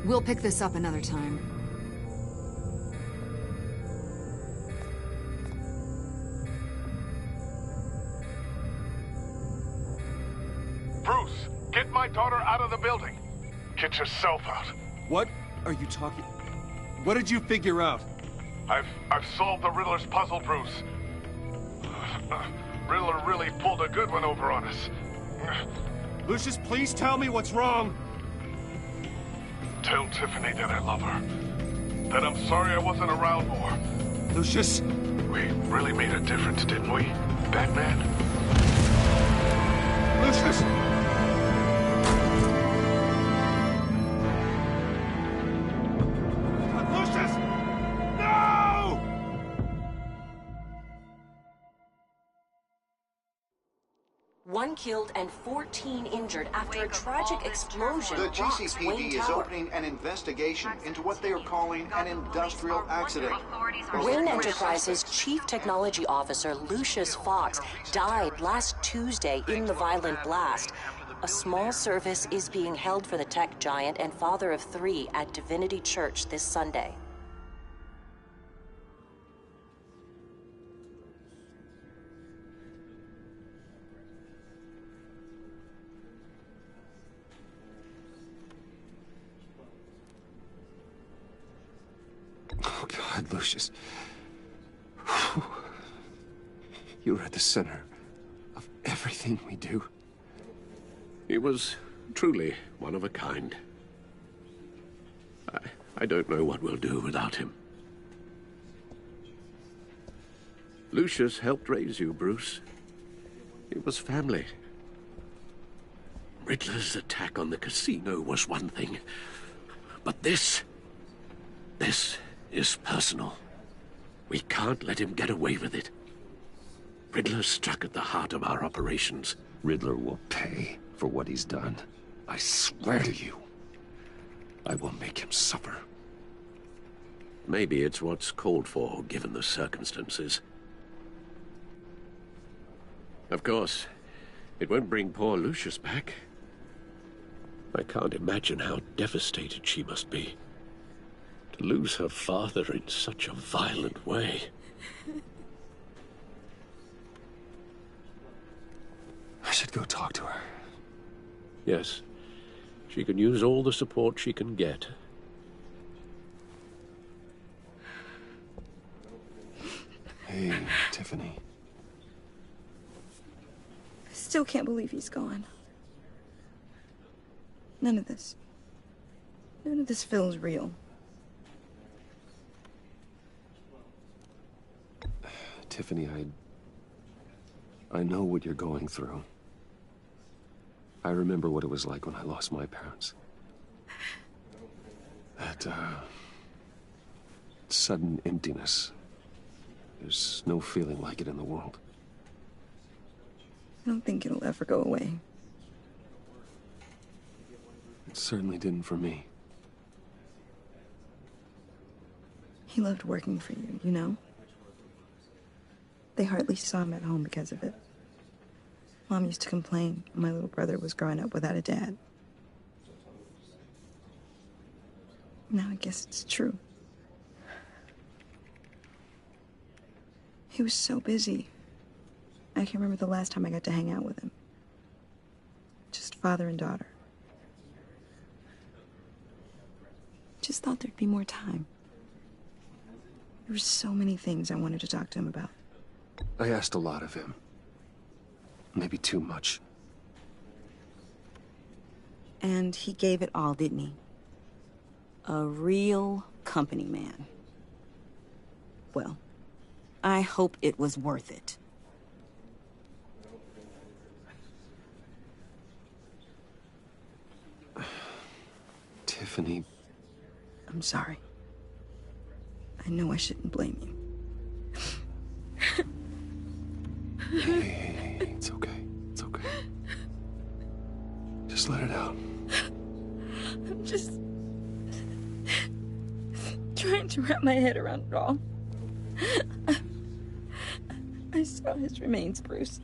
M: We'll pick this up another time.
I: Bruce, get my daughter out of the building. Get yourself out.
A: What are you talking... What did you figure out?
I: I've solved the Riddler's puzzle, Bruce. Riddler really pulled a good one over on us.
G: Lucius, please tell me what's wrong.
I: Tell Tiffany that I love her. That I'm sorry I wasn't around more.
G: Lucius?
I: We really made a difference, didn't we, Batman?
G: Lucius! Lucius! No!
S: One killed and 14 injured after a tragic explosion
B: The
S: rocks Wayne
B: GCPD is
S: Tower.
B: opening an investigation into what they are calling an industrial accident.
S: Wayne Enterprises Chief Technology Officer Lucius Fox died last Tuesday in the violent blast. A small service is being held for the tech giant and father of 3 at Divinity Church this Sunday.
A: Oh, God, Lucius. You're at the center of everything we do.
N: He was truly one of a kind. I don't know what we'll do without him. Lucius helped raise you, Bruce. It was family. Riddler's attack on the casino was one thing, but this is personal. We can't let him get away with it. Riddler struck at the heart of our operations.
A: Riddler will pay for what he's done. I swear to you, I will make him suffer.
N: Maybe it's what's called for, given the circumstances. Of course, it won't bring poor Lucius back. I can't imagine how devastated she must be. To lose her father in such a violent way.
A: I should go talk to her.
N: Yes, she can use all the support she can get.
A: Hey, Tiffany.
F: I still can't believe he's gone. None of this feels real.
A: Tiffany, I know what you're going through. I remember what it was like when I lost my parents. That, sudden emptiness. There's no feeling like it in the world.
F: I don't think it'll ever go away.
A: It certainly didn't for me.
F: He loved working for you, you know? They hardly saw him at home because of it. Mom used to complain my little brother was growing up without a dad. Now I guess it's true. He was so busy. I can't remember the last time I got to hang out with him. Just father and daughter. Just thought there'd be more time. There were so many things I wanted to talk to him about.
A: I asked a lot of him. Maybe too much.
F: And he gave it all, didn't he? A real company man. Well, I hope it was worth it.
A: Tiffany.
F: I'm sorry. I know I shouldn't blame you.
A: Hey, it's okay. It's okay. Just let it out.
F: I'm just trying to wrap my head around it all. I saw his remains, Bruce.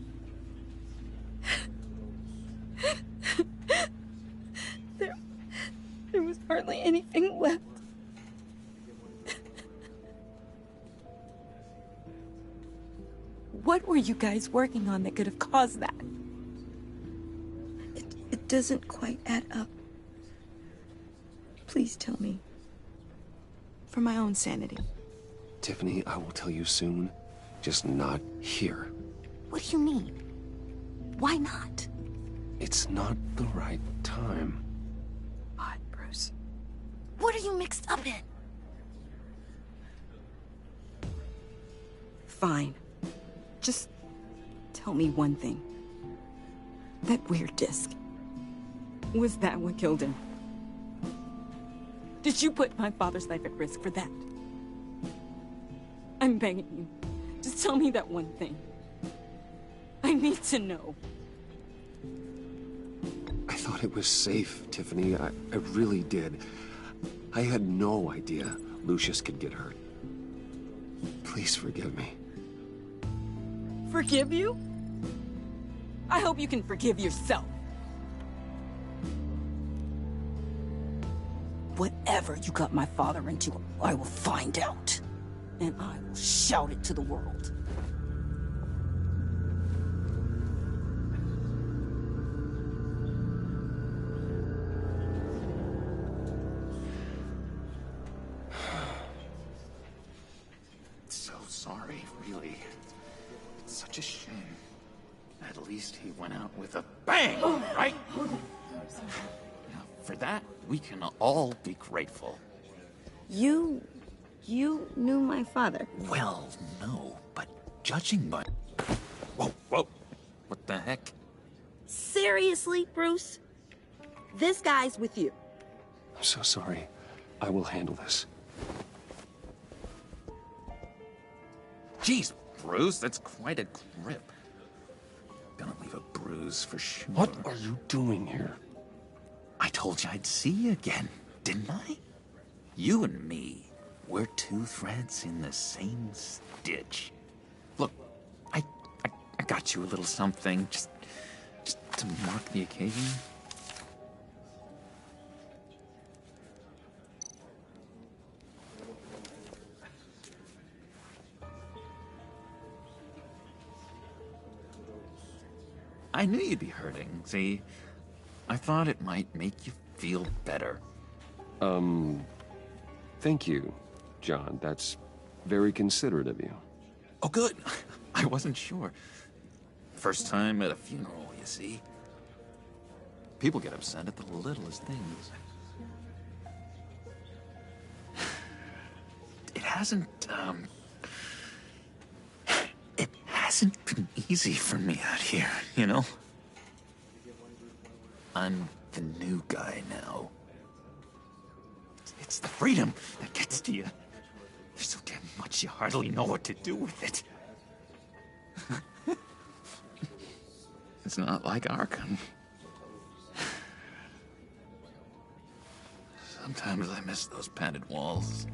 F: There was hardly anything left. What were you guys working on that could have caused that? It doesn't quite add up. Please tell me. For my own sanity.
A: Tiffany, I will tell you soon. Just not here.
T: What do you mean? Why not?
A: It's not the right time.
F: What, Bruce?
T: What are you mixed up in?
F: Fine. Just tell me one thing. That weird disc. Was that what killed him? Did you put my father's life at risk for that? I'm begging you. Just tell me that one thing. I need to know.
A: I thought it was safe, Tiffany. I really did. I had no idea Lucius could get hurt. Please forgive me.
F: Forgive you? I hope you can forgive yourself. Whatever you got my father into, I will find out. And I will shout it to the world.
U: So sorry, really. It's such a shame. At least he went out with a bang, right? Now, for that, we can all be grateful.
F: You knew my father?
U: Well, no, but judging by... Whoa, whoa. What the heck?
F: Seriously, Bruce? This guy's with you.
A: I'm so sorry. I will handle this.
U: Jeez, Bruce, that's quite a grip. Gonna leave a bruise for sure.
A: What are you doing here?
U: I told you I'd see you again, didn't I? You and me, we're two threads in the same stitch. Look, I got you a little something, just to mark the occasion. I knew you'd be hurting, see? I thought it might make you feel better.
A: Thank you, John. That's very considerate of you.
U: Oh, good. I wasn't sure. First time at a funeral, you see? People get upset at the littlest things. It hasn't been easy for me out here, you know? I'm the new guy now. It's the freedom that gets to you. There's so damn much you hardly know what to do with it. It's not like Arkham. Sometimes I miss those padded walls.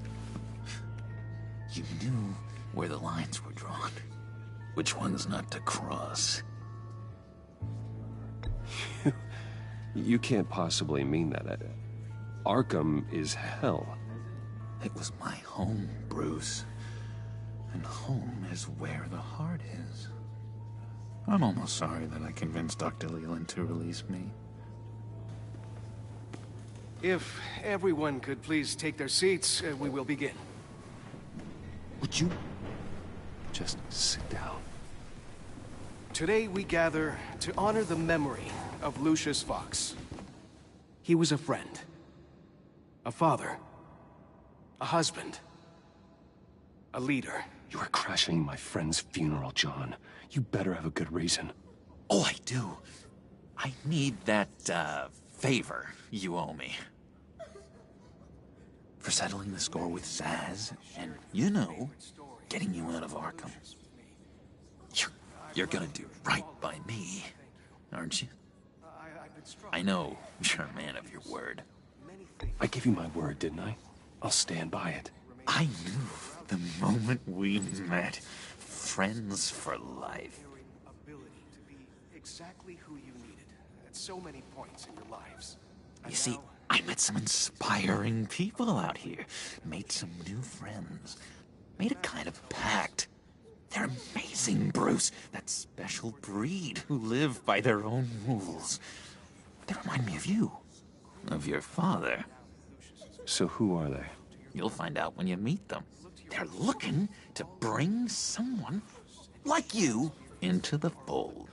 U: You knew where the lines were drawn. Which ones not to cross.
A: You can't possibly mean that. Arkham is hell.
U: It was my home, Bruce. And home is where the heart is. I'm almost sorry that I convinced Dr. Leland to release me.
G: If everyone could please take their seats, we will begin.
A: Would you just sit down?
G: Today we gather to honor the memory of Lucius Fox. He was a friend, a father, a husband, a leader.
A: You are crashing my friend's funeral, John. You better have a good reason.
U: Oh, I do. I need that, favor you owe me. For settling the score with Zsasz, and, you know, getting you out of Arkham. You're gonna do right by me, aren't you? I know you're a man of your word.
A: I gave you my word, didn't I? I'll stand by it.
U: I knew the moment we met. Friends for life.
G: Ability to be exactly who you needed at so many points in your lives.
U: You see, I met some inspiring people out here. Made some new friends. Made a kind of pact. They're amazing, Bruce. That special breed who live by their own rules. They remind me of you. Of your father.
A: So who are they?
U: You'll find out when you meet them. They're looking to bring someone like you into the fold.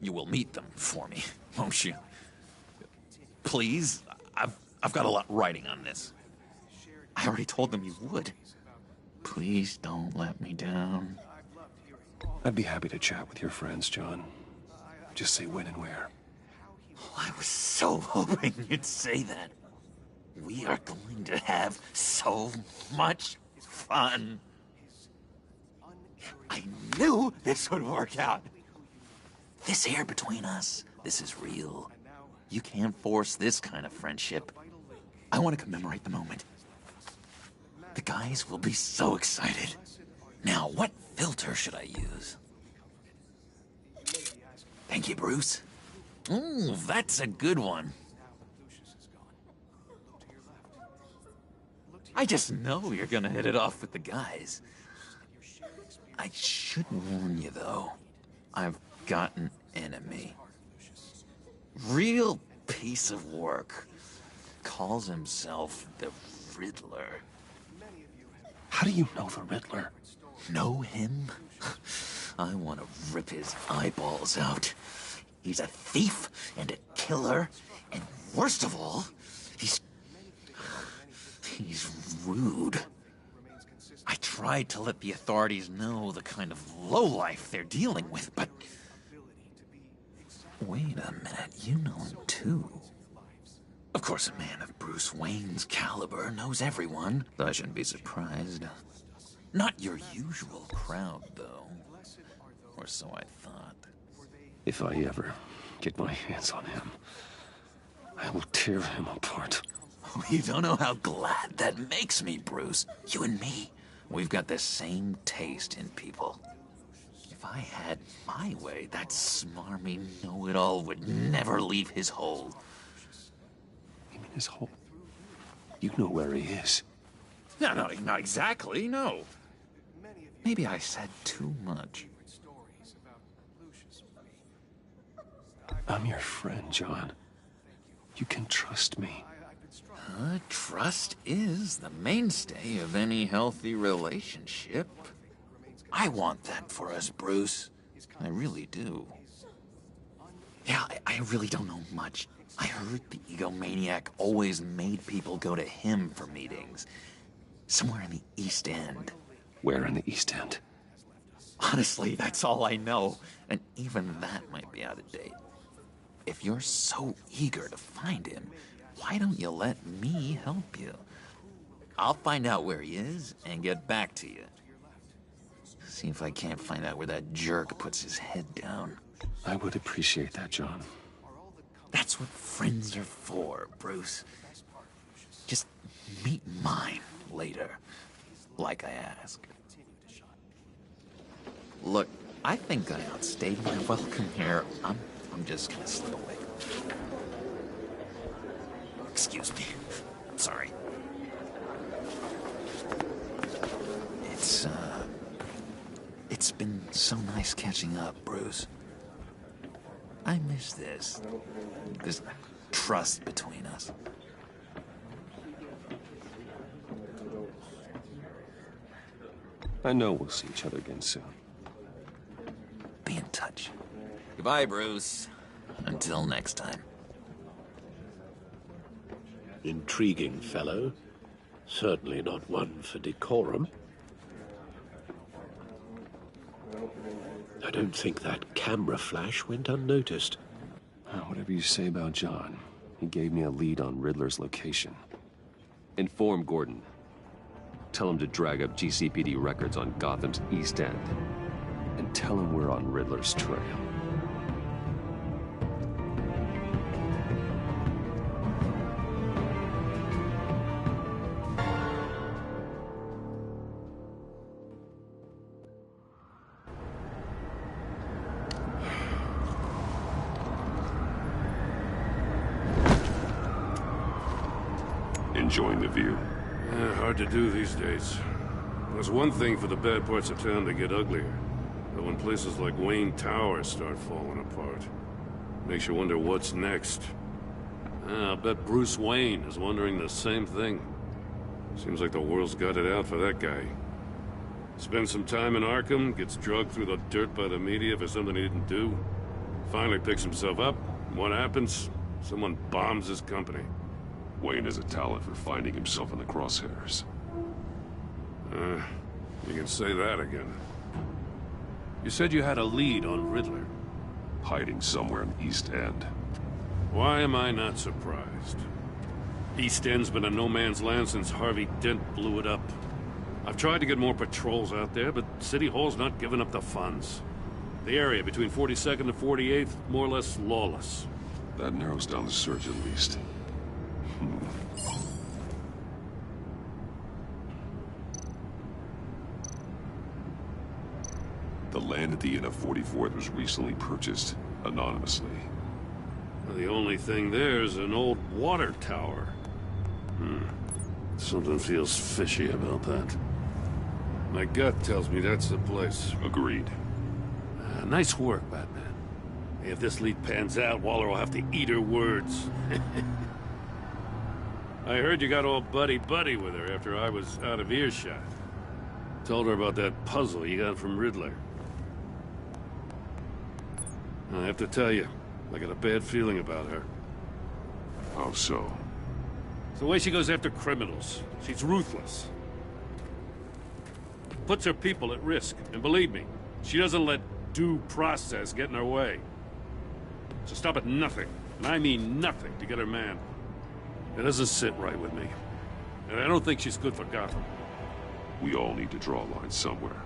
U: You will meet them for me, won't you? Please? I've got a lot riding on this. I already told them you would. Please don't let me down.
A: I'd be happy to chat with your friends, John. Just say when and where.
U: Oh, I was so hoping you'd say that. We are going to have so much fun. I knew this would work out. This air between us, this is real. You can't force this kind of friendship. I want to commemorate the moment. The guys will be so excited. Now, what filter should I use? Thank you, Bruce. Ooh, that's a good one. I just know you're gonna hit it off with the guys. I should warn you, though. I've got an enemy. Real piece of work. Calls himself the Riddler.
A: How do you know the Riddler?
U: Know him? I want to rip his eyeballs out. He's a thief and a killer, and worst of all, he's rude. I tried to let the authorities know the kind of lowlife they're dealing with, but... Wait a minute, you know him too. Of course, a man of Bruce Wayne's caliber knows everyone, so I shouldn't be surprised. Not your usual crowd, though. Or so I thought.
A: If I ever get my hands on him, I will tear him apart.
U: You don't know how glad that makes me, Bruce. You and me, we've got the same taste in people. If I had my way, that smarmy know-it-all would never leave his hole.
A: You mean his hole? You know where he is.
U: No, not exactly, no. Maybe I said too much.
A: I'm your friend, John. You can trust me.
U: Trust is the mainstay of any healthy relationship. I want that for us, Bruce. I really do. Yeah, I really don't know much. I heard the egomaniac always made people go to him for meetings. Somewhere in the East End.
A: Where in the East End?
U: Honestly, that's all I know. And even that might be out of date. If you're so eager to find him, why don't you let me help you? I'll find out where he is and get back to you. See if I can't find out where that jerk puts his head down.
A: I would appreciate that, John.
U: That's what friends are for, Bruce. Just meet mine later, like I asked. Look, I think I outstayed my welcome here. I'm just gonna slip away. Excuse me. I'm sorry. It's been so nice catching up, Bruce. I miss this trust between us.
A: I know we'll see each other again soon.
U: Be in touch. Goodbye, Bruce. Until next time.
D: Intriguing fellow. Certainly not one for decorum. I don't think that camera flash went unnoticed.
A: Whatever you say about John, he gave me a lead on Riddler's location. Inform Gordon. Tell him to drag up GCPD records on Gotham's East End. And tell him we're on Riddler's trail.
C: Enjoying the view? Hard to do these days. There's one thing for the bad parts of town to get uglier. But when places like Wayne Tower start falling apart, makes you wonder what's next. I bet Bruce Wayne is wondering the same thing. Seems like the world's got it out for that guy. Spends some time in Arkham, gets drugged through the dirt by the media for something he didn't do. Finally picks himself up. What happens? Someone bombs his company.
K: Wayne has a talent for finding himself in the crosshairs.
C: You can say that again. You said you had a lead on Riddler.
K: Hiding somewhere in East End.
C: Why am I not surprised? East End's been a no-man's land since Harvey Dent blew it up. I've tried to get more patrols out there, but City Hall's not giving up the funds. The area between 42nd and 48th, more or less lawless.
K: That narrows down the search at least. The land at the end of 44th was recently purchased, anonymously.
C: The only thing there is an old water tower. Something feels fishy about that. My gut tells me that's the place.
K: Agreed.
C: Nice work, Batman. If this lead pans out, Waller will have to eat her words. I heard you got all buddy-buddy with her after I was out of earshot. Told her about that puzzle you got from Riddler. I have to tell you, I got a bad feeling about her.
K: How so?
C: It's the way she goes after criminals. She's ruthless. Puts her people at risk. And believe me, she doesn't let due process get in her way. So stop at nothing, and I mean nothing, to get her man. It doesn't sit right with me. And I don't think she's good for Gotham.
K: We all need to draw a line somewhere.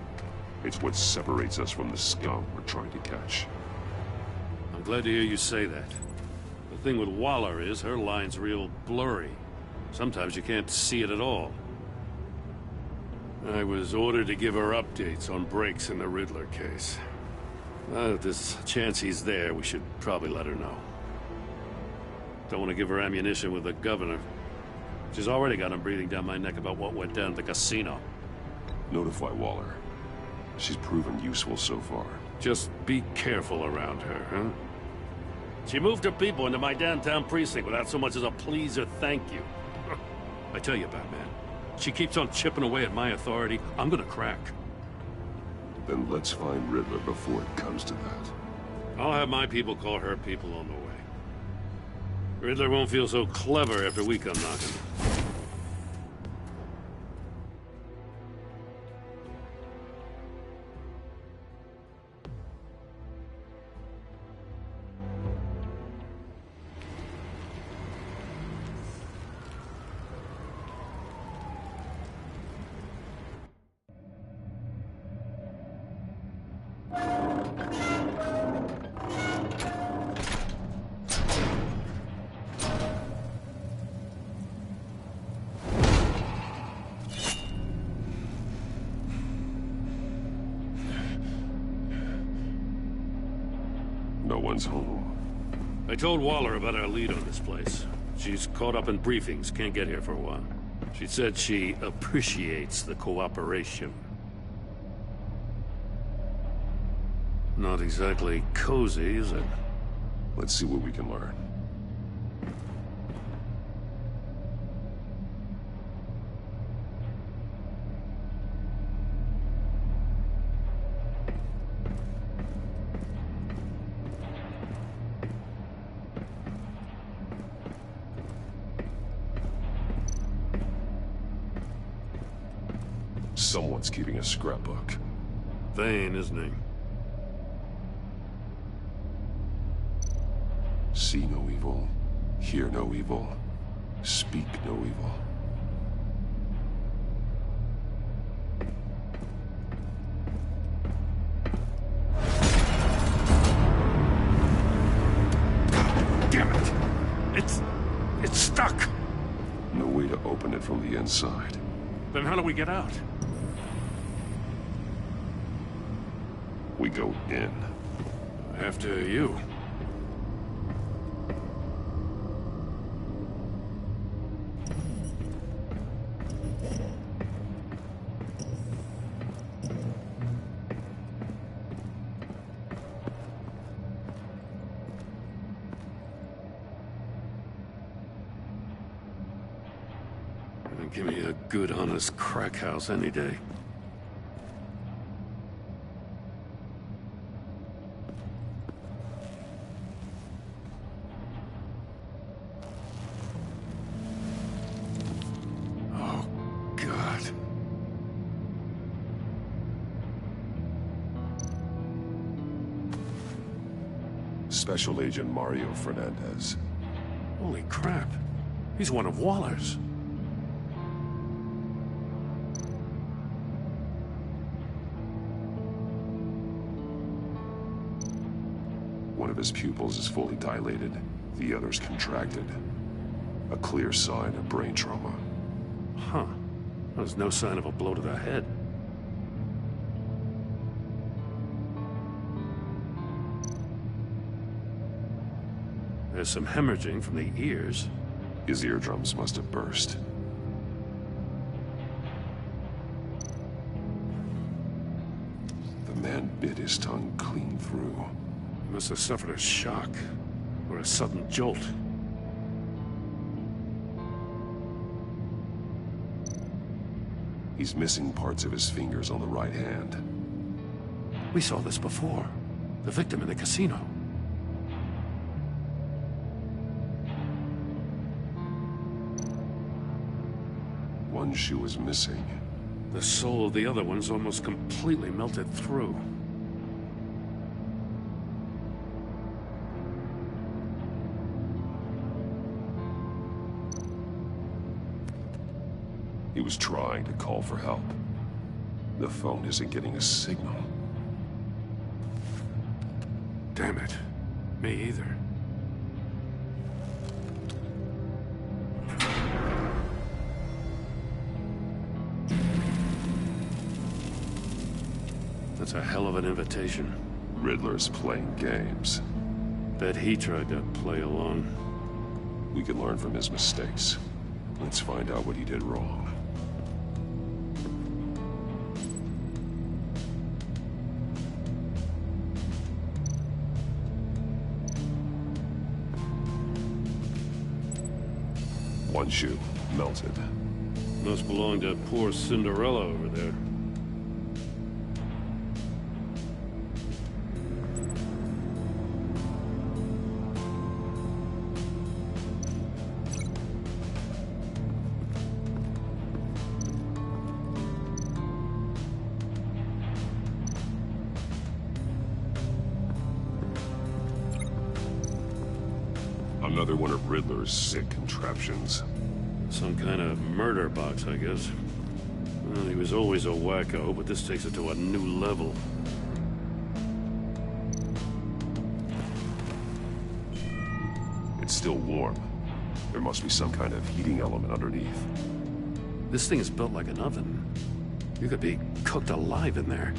K: It's what separates us from the scum we're trying to catch.
C: I'm glad to hear you say that. The thing with Waller is her line's real blurry. Sometimes you can't see it at all. I was ordered to give her updates on breaks in the Riddler case. If there's a chance he's there, we should probably let her know. Don't want to give her ammunition with the governor. She's already got him breathing down my neck about what went down at the casino.
K: Notify Waller. She's proven useful so far.
C: Just be careful around her, huh? She moved her people into my downtown precinct without so much as a please or thank you. I tell you, Batman, she keeps on chipping away at my authority, I'm gonna crack.
K: Then let's find Riddler before it comes to that.
C: I'll have my people call her people on the way. Riddler won't feel so clever after we come knocking.
K: No one's home.
C: I told Waller about our lead on this place. She's caught up in briefings, can't get here for a while. She said she appreciates the cooperation. Not exactly cozy, is it?
K: Let's see what we can learn. Someone's keeping a scrapbook.
C: Thane, isn't he?
K: See no evil, hear no evil, speak no evil.
C: Damn it! It's stuck!
K: No way to open it from the inside.
C: Then how do we get out?
K: We go in.
C: After you. Give me a good, honest crack house any day.
K: Special Agent Mario Fernandez.
C: Holy crap. He's one of Waller's.
K: One of his pupils is fully dilated, the other's contracted. A clear sign of brain trauma.
C: Huh. There's no sign of a blow to the head. There's some hemorrhaging from the ears.
K: His eardrums must have burst. The man bit his tongue clean through.
C: He must have suffered a shock, or a sudden jolt.
K: He's missing parts of his fingers on the right hand.
C: We saw this before. The victim in the casino.
K: One shoe is missing.
C: The sole of the other one's almost completely melted through.
K: He was trying to call for help. The phone isn't getting a signal.
C: Damn it. Me either. That's a hell of an invitation.
K: Riddler's playing games.
C: Bet he tried to play along.
K: We can learn from his mistakes. Let's find out what he did wrong. One shoe, melted.
C: Must belong to poor Cinderella over there.
K: Another one of Riddler's sick contraptions.
C: Some kind of murder box, I guess. Well, he was always a wacko, but this takes it to a new level.
K: It's still warm. There must be some kind of heating element underneath.
C: This thing is built like an oven. You could be cooked alive in there.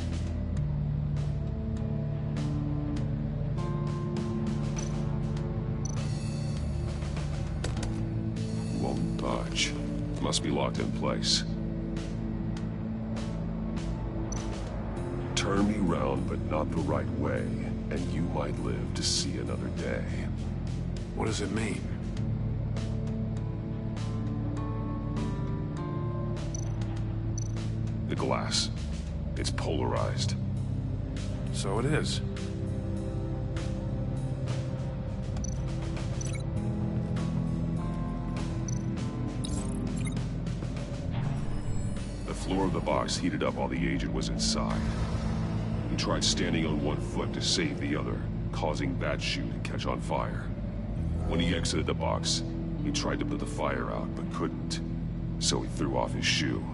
K: Won't budge. Must be locked in place. Turn me round, but not the right way, and you might live to see another day.
C: What does it mean?
K: The glass. It's polarized.
C: So it is.
K: The floor of the box heated up while the agent was inside. He tried standing on one foot to save the other, causing that shoe to catch on fire. When he exited the box, he tried to put the fire out, but couldn't. So he threw off his shoe.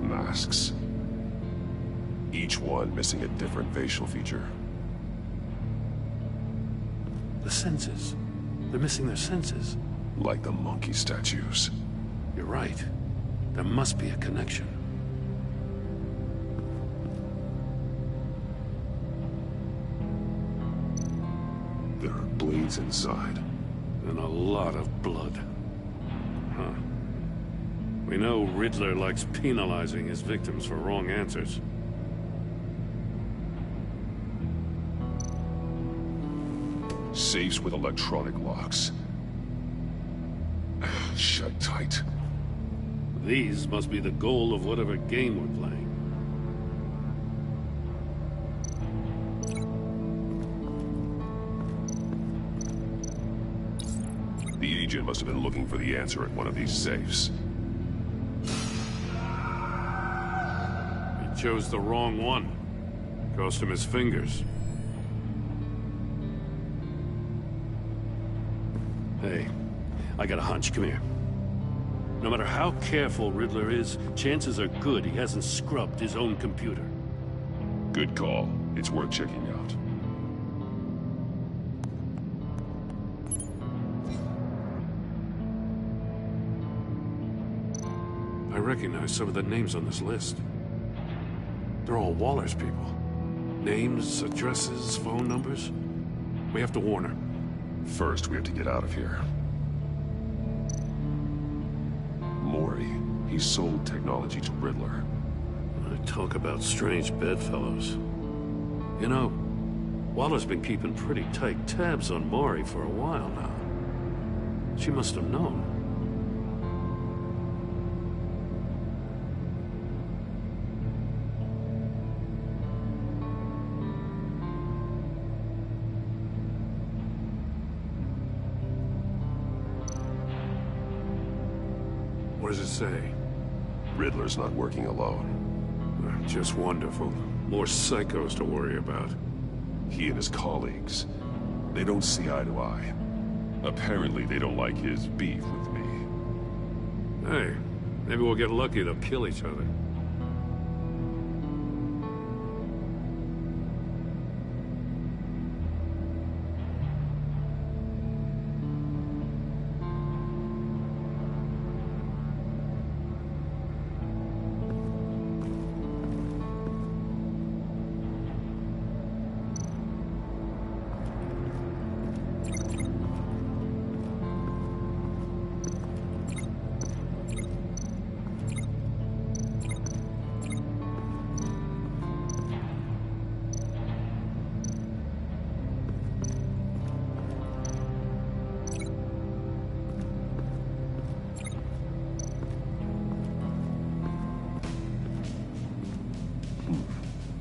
K: Masks. Each one missing a different facial feature.
C: The senses. They're missing their senses.
K: Like the monkey statues.
C: You're right. There must be a connection.
K: There are bleeds inside.
C: And a lot of blood. Huh. We know Riddler likes penalizing his victims for wrong answers.
K: Safes with electronic locks. Shut tight.
C: These must be the goal of whatever game we're playing.
K: agent must have been looking for the answer at one of these safes.
C: He chose the wrong one. Cost him his fingers. Hey, I got a hunch. Come here. No matter how careful Riddler is, chances are good he hasn't scrubbed his own computer.
K: Good call. It's worth checking out.
C: I recognize some of the names on this list. They're all Waller's people. Names, addresses, phone numbers. We have to warn her.
K: First, we have to get out of here. Mori, he sold technology to Riddler.
C: I talk about strange bedfellows. You know, Waller's been keeping pretty tight tabs on Mori for a while now. She must have known. What does it say?
K: Riddler's not working alone.
C: Just wonderful. More psychos to worry about.
K: He and his colleagues, they don't see eye to eye. Apparently they don't like his beef with me.
C: Hey, maybe we'll get lucky they'll kill each other.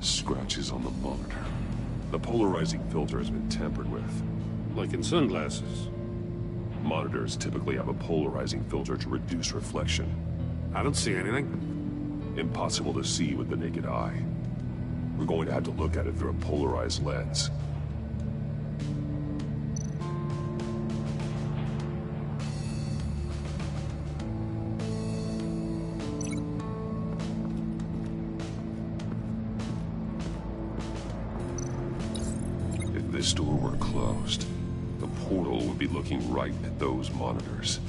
K: Scratches on the monitor. The polarizing filter has been tampered with.
C: Like in sunglasses.
K: Monitors typically have a polarizing filter to reduce reflection.
C: I don't see anything.
K: Impossible to see with the naked eye. We're going to have to look at it through a polarized lens. If this door were closed, the portal would be looking right at those monitors.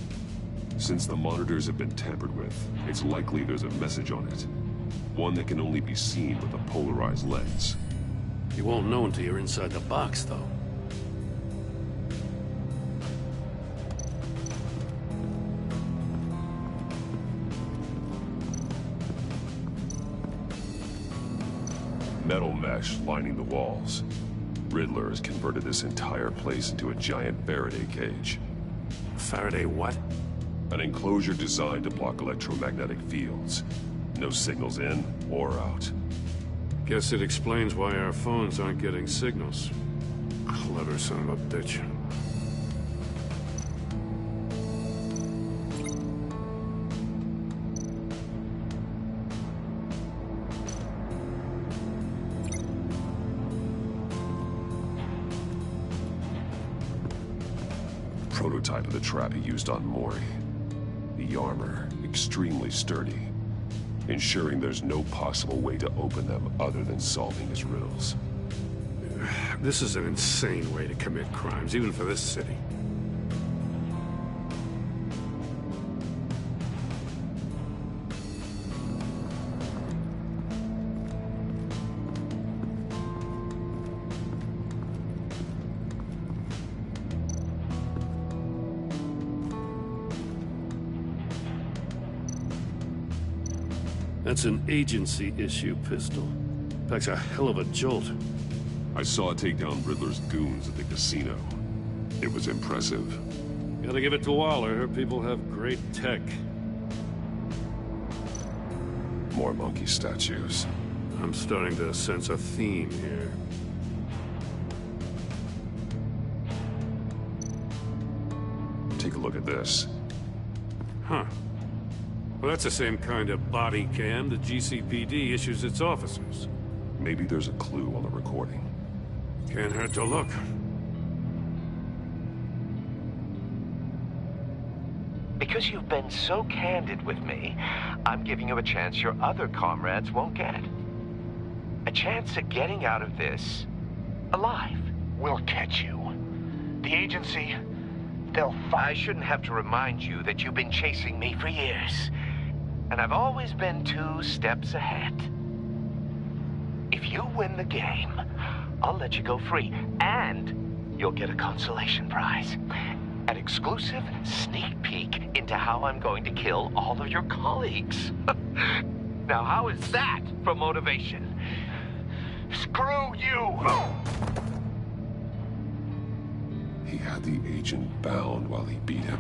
K: Since the monitors have been tampered with, it's likely there's a message on it. One that can only be seen with a polarized lens.
C: You won't know until you're inside the box, though.
K: Metal mesh lining the walls. Riddler has converted this entire place into a giant Faraday cage.
C: Faraday what?
K: An enclosure designed to block electromagnetic fields. No signals in or out.
C: Guess it explains why our phones aren't getting signals. Clever son of a bitch.
K: Prototype of the trap he used on Mori. The armor, extremely sturdy, ensuring there's no possible way to open them other than solving his riddles.
C: This is an insane way to commit crimes, even for this city. That's an agency issue pistol. Packs a hell of a jolt.
K: I saw it take down Riddler's goons at the casino. It was impressive.
C: Gotta give it to Waller. Her people have great tech.
K: More monkey statues.
C: I'm starting to sense a theme here.
K: Take a look at this.
C: Huh. Well, that's the same kind of body cam the GCPD issues its officers.
K: Maybe there's a clue on the recording.
C: Can't hurt to look.
H: Because you've been so candid with me, I'm giving you a chance your other comrades won't get. A chance at getting out of this alive.
J: We'll catch you. The agency, they'll
H: I shouldn't have to remind you that you've been chasing me for years. And I've always been 2 steps ahead. If you win the game, I'll let you go free. And you'll get a consolation prize. An exclusive sneak peek into how I'm going to kill all of your colleagues. Now, how is that for motivation? Screw you!
K: He had the agent bound while he beat him.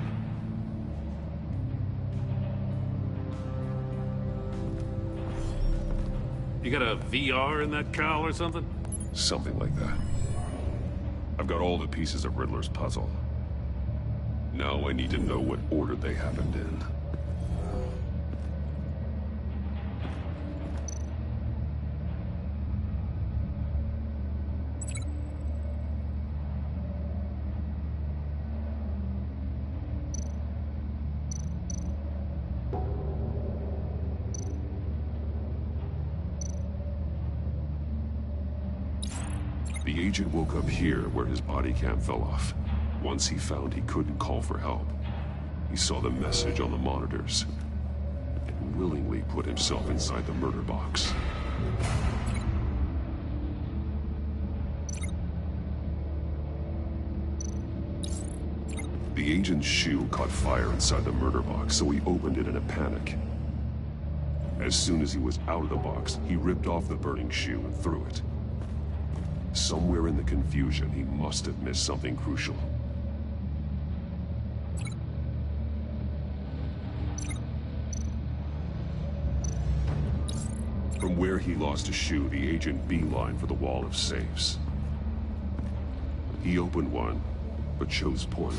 C: You got a VR in that cowl or something?
K: Something like that. I've got all the pieces of Riddler's puzzle. Now I need to know what order they happened in. The agent woke up here where his body cam fell off. Once he found he couldn't call for help, he saw the message on the monitors and willingly put himself inside the murder box. The agent's shoe caught fire inside the murder box, so he opened it in a panic. As soon as he was out of the box, he ripped off the burning shoe and threw it. Somewhere in the confusion, he must have missed something crucial. From where he lost a shoe, the agent beelined for the wall of safes. He opened one, but chose poorly.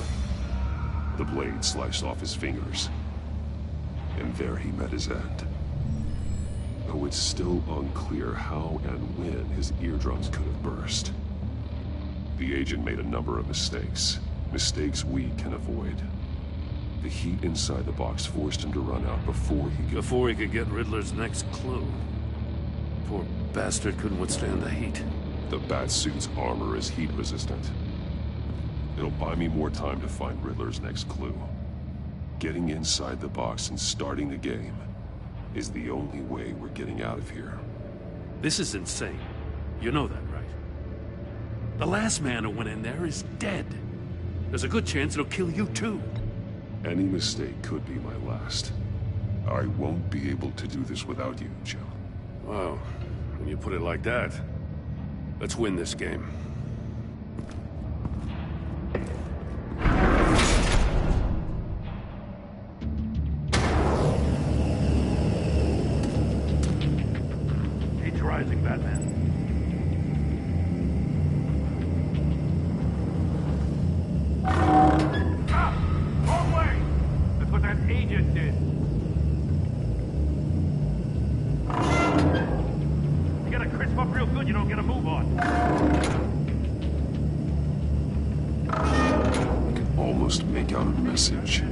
K: The blade sliced off his fingers, and there he met his end. Though it's still unclear how and when his eardrums could have burst. The agent made a number of mistakes. Mistakes we can avoid. The heat inside the box forced him to run out before he could
C: get Riddler's next clue. Poor bastard couldn't withstand the heat.
K: The Batsuit's armor is heat resistant. It'll buy me more time to find Riddler's next clue. Getting inside the box and starting the game is the only way we're getting out of here.
C: This is insane. You know that, right? The last man who went in there is dead. There's a good chance it'll kill you too.
K: Any mistake could be my last. I won't be able to do this without you, Joe.
C: Wow, when you put it like that, let's win this game. Heat's rising, Batman. Wrong way! That's what that agent did. You gotta crisp up real good, you don't get a move on.
K: I can almost make out a message.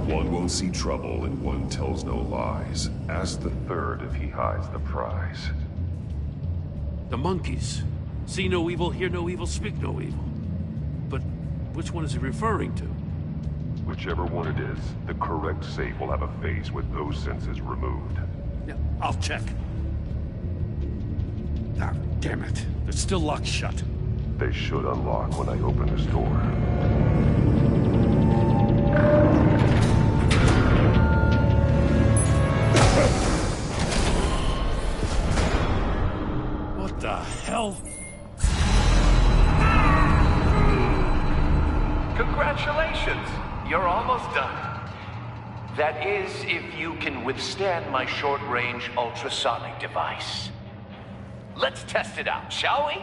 K: One won't see trouble and one tells no lies. Ask the third if he hides the prize.
C: The monkeys. See no evil, hear no evil, speak no evil. But which one is he referring to?
K: Whichever one it is, the correct safe will have a face with those senses removed.
C: Yeah, I'll check. Ah, damn it. They're still locked shut.
K: They should unlock when I open this door.
C: What the hell?
H: Congratulations! You're almost done. That is, if you can withstand my short-range ultrasonic device. Let's test it out, shall we?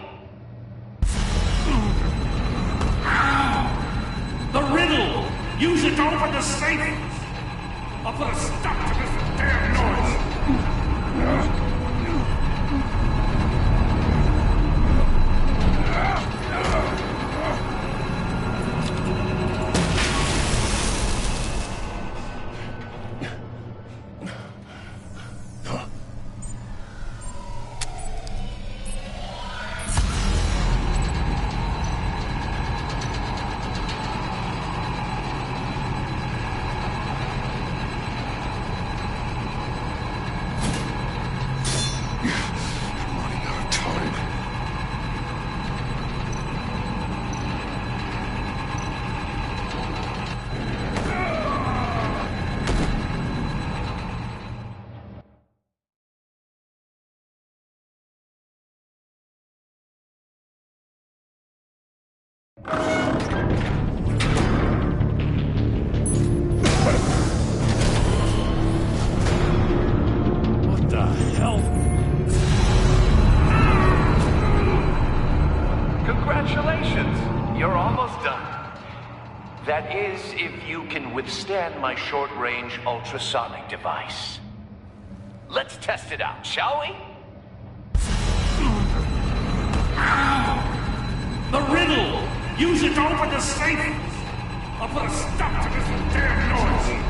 E: Use it to open the safe! I'll put a stop to this damn noise!
H: That is, if you can withstand my short-range ultrasonic device. Let's test it out, shall we?
E: The riddle! Use it to open the safe! I'll put a stop to this damn noise!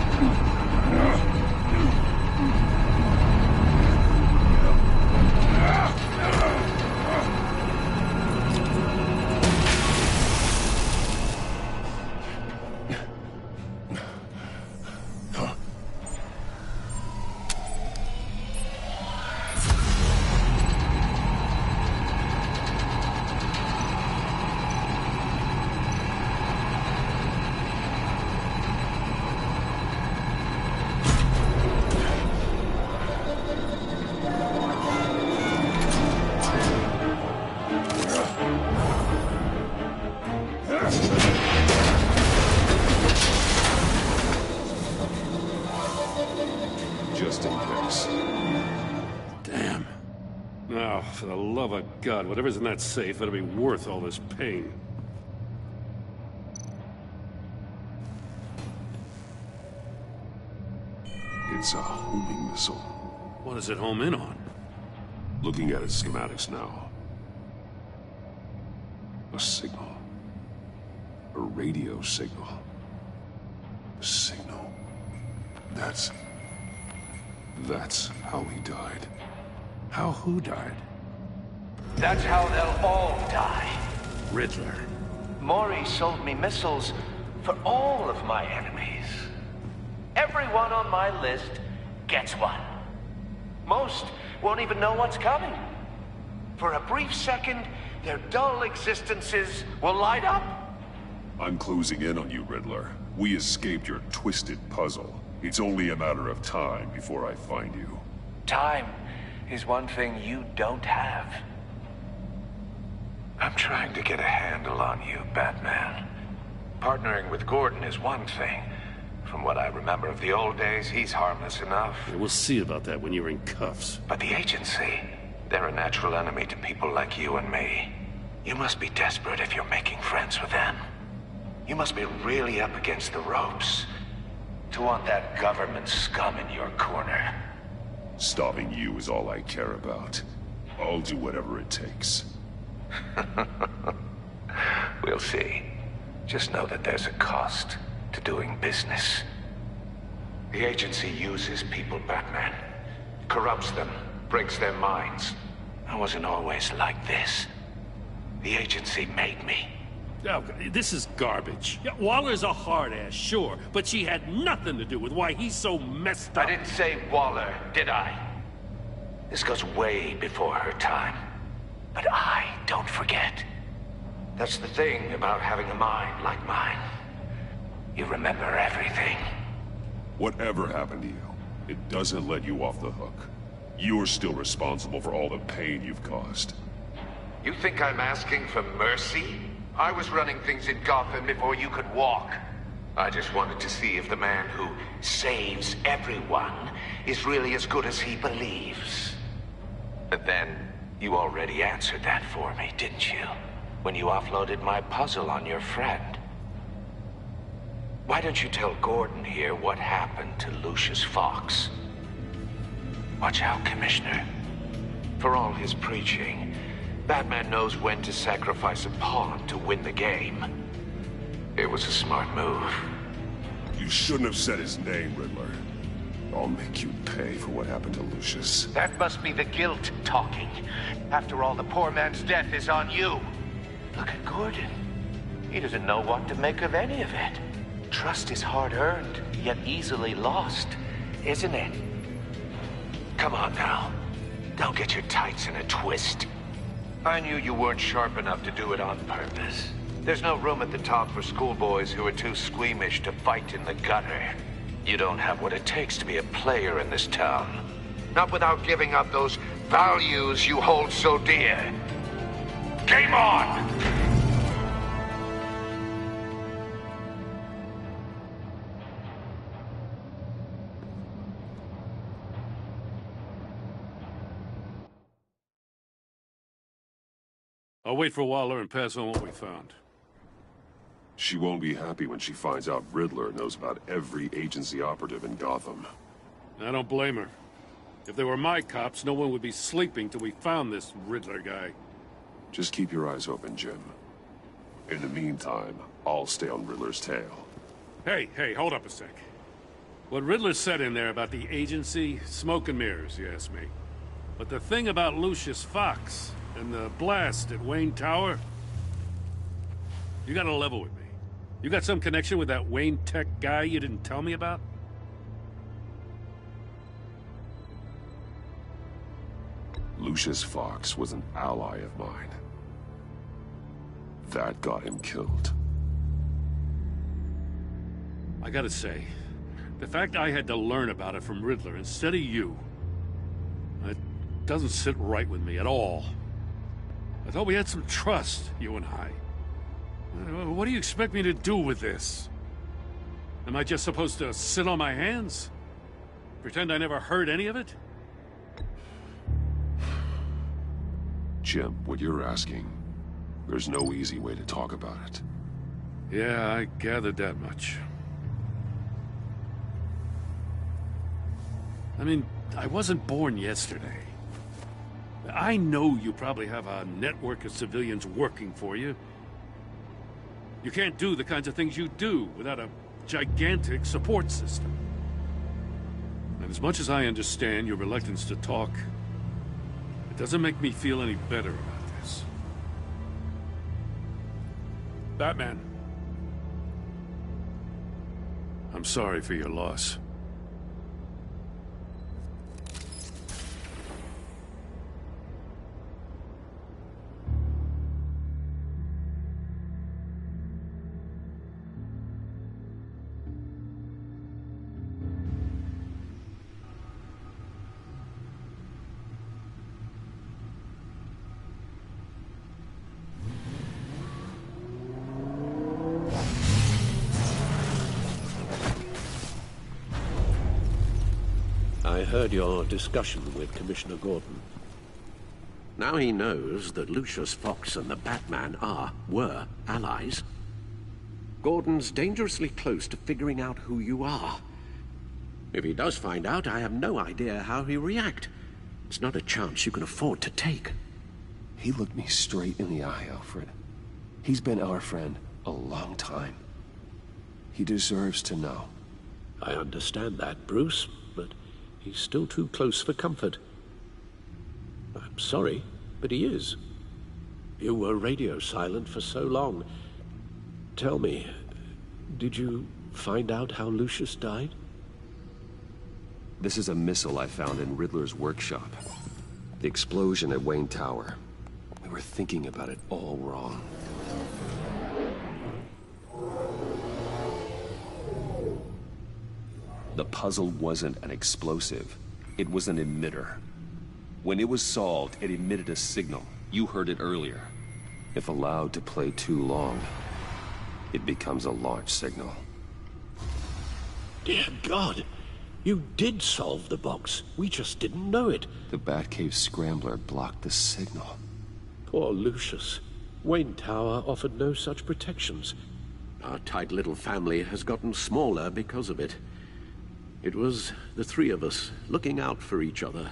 C: Just in case. Damn. Now, for the love of God, whatever's in that safe better be worth all this pain.
K: It's a homing missile.
C: What does it home in on?
K: Looking at its schematics now. A signal. A radio signal. A signal. That's how he died.
C: How who died?
H: That's how they'll all die.
C: Riddler.
H: Mori sold me missiles for all of my enemies. Everyone on my list gets one. Most won't even know what's coming. For a brief second, their dull existences will light up.
K: I'm closing in on you, Riddler. We escaped your twisted puzzle. It's only a matter of time before I find you.
H: Time is one thing you don't have.
J: I'm trying to get a handle on you, Batman. Partnering with Gordon is one thing. From what I remember of the old days, he's harmless enough.
C: Yeah, we'll see about that when you're in cuffs.
J: But the agency, they're a natural enemy to people like you and me. You must be desperate if you're making friends with them. You must be really up against the ropes to want that government scum in your corner.
K: Stopping you is all I care about. I'll do whatever it takes.
J: We'll see. Just know that there's a cost to doing business. The agency uses people, Batman. Corrupts them, breaks their minds. I wasn't always like this. The agency made me.
C: Oh, this is garbage. Yeah, Waller's a hard-ass, sure, but she had nothing to do with why he's so messed up.
J: I didn't say Waller, did I? This goes way before her time. But I don't forget. That's the thing about having a mind like mine. You remember everything.
K: Whatever happened to you, it doesn't let you off the hook. You're still responsible for all the pain you've caused.
J: You think I'm asking for mercy? I was running things in Gotham before you could walk. I just wanted to see if the man who saves everyone is really as good as he believes. But then, you already answered that for me, didn't you? When you offloaded my puzzle on your friend.
H: Why don't you tell Gordon here what happened to Lucius Fox? Watch out, Commissioner. For all his preaching, Batman knows when to sacrifice a pawn to win the game. It was a smart move.
K: You shouldn't have said his name, Riddler. I'll make you pay for what happened to Lucius.
H: That must be the guilt talking. After all, the poor man's death is on you. Look at Gordon. He doesn't know what to make of any of it. Trust is hard-earned, yet easily lost, isn't it? Come on now. Don't get your tights in a twist. I knew you weren't sharp enough to do it on purpose. There's no room at the top for schoolboys who are too squeamish to fight in the gutter. You don't have what it takes to be a player in this town. Not without giving up those values you hold so dear. Game on!
C: I'll wait for Waller and pass on what we found.
K: She won't be happy when she finds out Riddler knows about every agency operative in Gotham.
C: I don't blame her. If they were my cops, no one would be sleeping till we found this Riddler guy.
K: Just keep your eyes open, Jim. In the meantime, I'll stay on Riddler's tail.
C: Hey, hold up a sec. What Riddler said in there about the agency, smoke and mirrors, you ask me. But the thing about Lucius Fox and the blast at Wayne Tower, you gotta level with me. You got some connection with that Wayne Tech guy you didn't tell me about?
K: Lucius Fox was an ally of mine. That got him killed.
C: I gotta say, the fact I had to learn about it from Riddler instead of you, it doesn't sit right with me at all. I thought we had some trust, you and I. What do you expect me to do with this? Am I just supposed to sit on my hands? Pretend I never heard any of it?
K: Jim, what you're asking, there's no easy way to talk about it.
C: Yeah, I gathered that much. I mean, I wasn't born yesterday. I know you probably have a network of civilians working for you. You can't do the kinds of things you do without a gigantic support system. And as much as I understand your reluctance to talk, it doesn't make me feel any better about this. Batman. I'm sorry for your loss.
N: I heard your discussion with Commissioner Gordon. Now he knows that Lucius Fox and the Batman were allies. Gordon's dangerously close to figuring out who you are. If he does find out, I have no idea how he'll react. It's not a chance you can afford to take.
A: He looked me straight in the eye, Alfred. He's been our friend a long time. He deserves to know.
N: I understand that, Bruce, but he's still too close for comfort. I'm sorry, but he is. You were radio silent for so long. Tell me, did you find out how Lucius died?
A: This is a missile I found in Riddler's workshop. The explosion at Wayne Tower. We were thinking about it all wrong. The puzzle wasn't an explosive. It was an emitter. When it was solved, it emitted a signal. You heard it earlier. If allowed to play too long, it becomes a launch signal.
N: Dear God! You did solve the box. We just didn't know it.
A: The Batcave Scrambler blocked the signal.
N: Poor Lucius. Wayne Tower offered no such protections. Our tight little family has gotten smaller because of it. It was the three of us looking out for each other.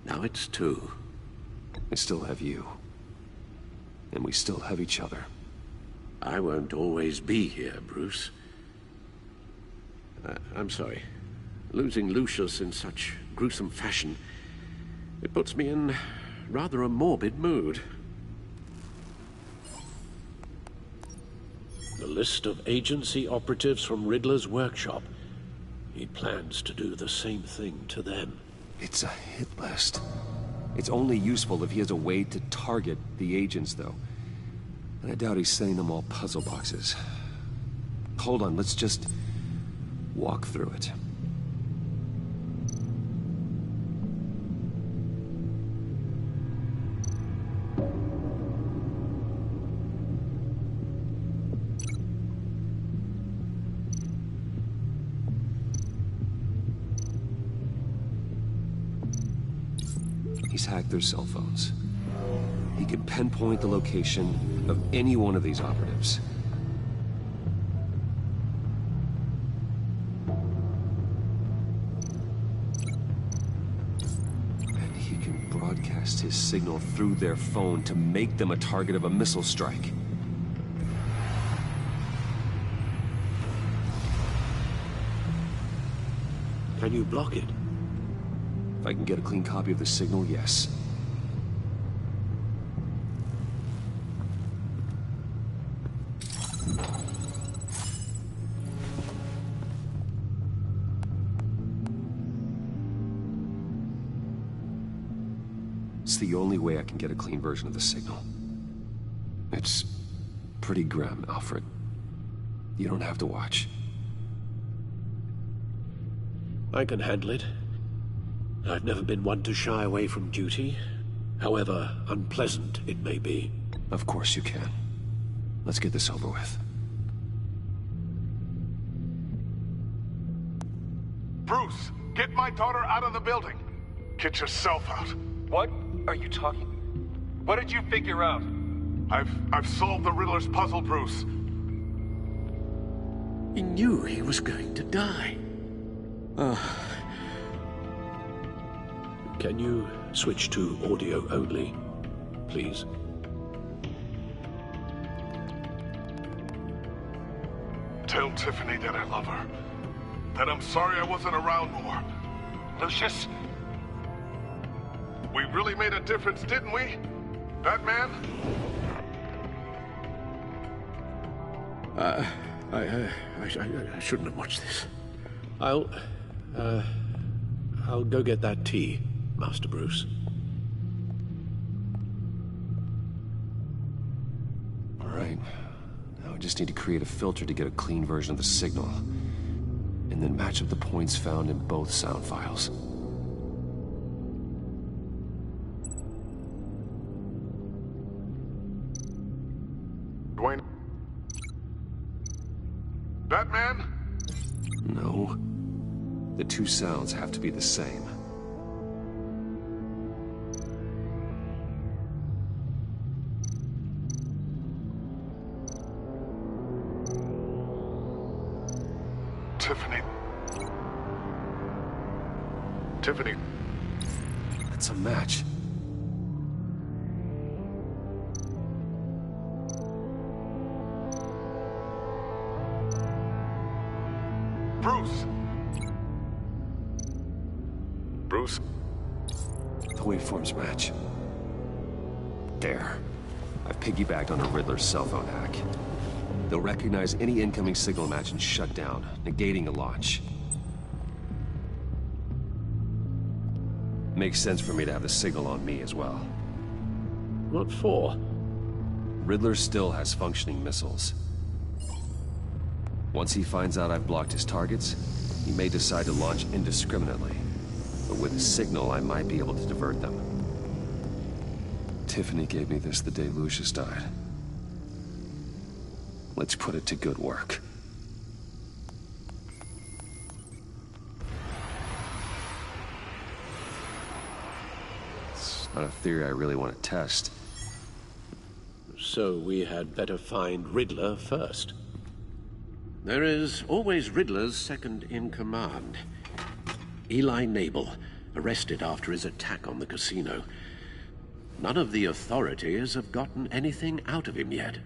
N: Now it's two.
A: I still have you. And we still have each other.
N: I won't always be here, Bruce. I'm sorry. Losing Lucius in such gruesome fashion, it puts me in rather a morbid mood. The list of agency operatives from Riddler's workshop. He plans to do the same thing to them.
A: It's a hit list. It's only useful if he has a way to target the agents, though. And I doubt he's sending them all puzzle boxes. Hold on, let's just walk through it. He's hacked their cell phones. He can pinpoint the location of any one of these operatives. And he can broadcast his signal through their phone to make them a target of a missile strike.
N: Can you block it?
A: If I can get a clean copy of the signal, yes. It's the only way I can get a clean version of the signal. It's pretty grim, Alfred. You don't have to watch.
N: I can handle it. I've never been one to shy away from duty, however unpleasant it may be.
A: Of course you can. Let's get this over with.
I: Bruce, get my daughter out of the building. Get yourself out.
E: What are you talking? What did you figure out?
I: I've solved the Riddler's puzzle, Bruce.
N: He knew he was going to die. Can you switch to audio only, please?
I: Tell Tiffany that I love her. That I'm sorry I wasn't around more.
E: Lucius?
I: We really made a difference, didn't we? Batman?
N: I shouldn't have watched this. I'll go get that tea, Master Bruce.
A: All right. Now I just need to create a filter to get a clean version of the signal. And then match up the points found in both sound files.
I: Dwayne? Batman?
A: No. The two sounds have to be the same.
I: Tiffany.
A: It's a match.
I: Bruce! Bruce?
A: The waveforms match. There. I've piggybacked on a Riddler's cell phone hack. They'll recognize any incoming signal match and shut down, negating a launch. Makes sense for me to have the signal on me as well.
N: What for?
A: Riddler still has functioning missiles. Once he finds out I've blocked his targets, he may decide to launch indiscriminately. But with a signal, I might be able to divert them. Tiffany gave me this the day Lucius died. Let's put it to good work. It's not a theory I really want to test.
N: So we had better find Riddler first. There is always Riddler's second-in-command. Eli Nabel, arrested after his attack on the casino. None of the authorities have gotten anything out of him yet.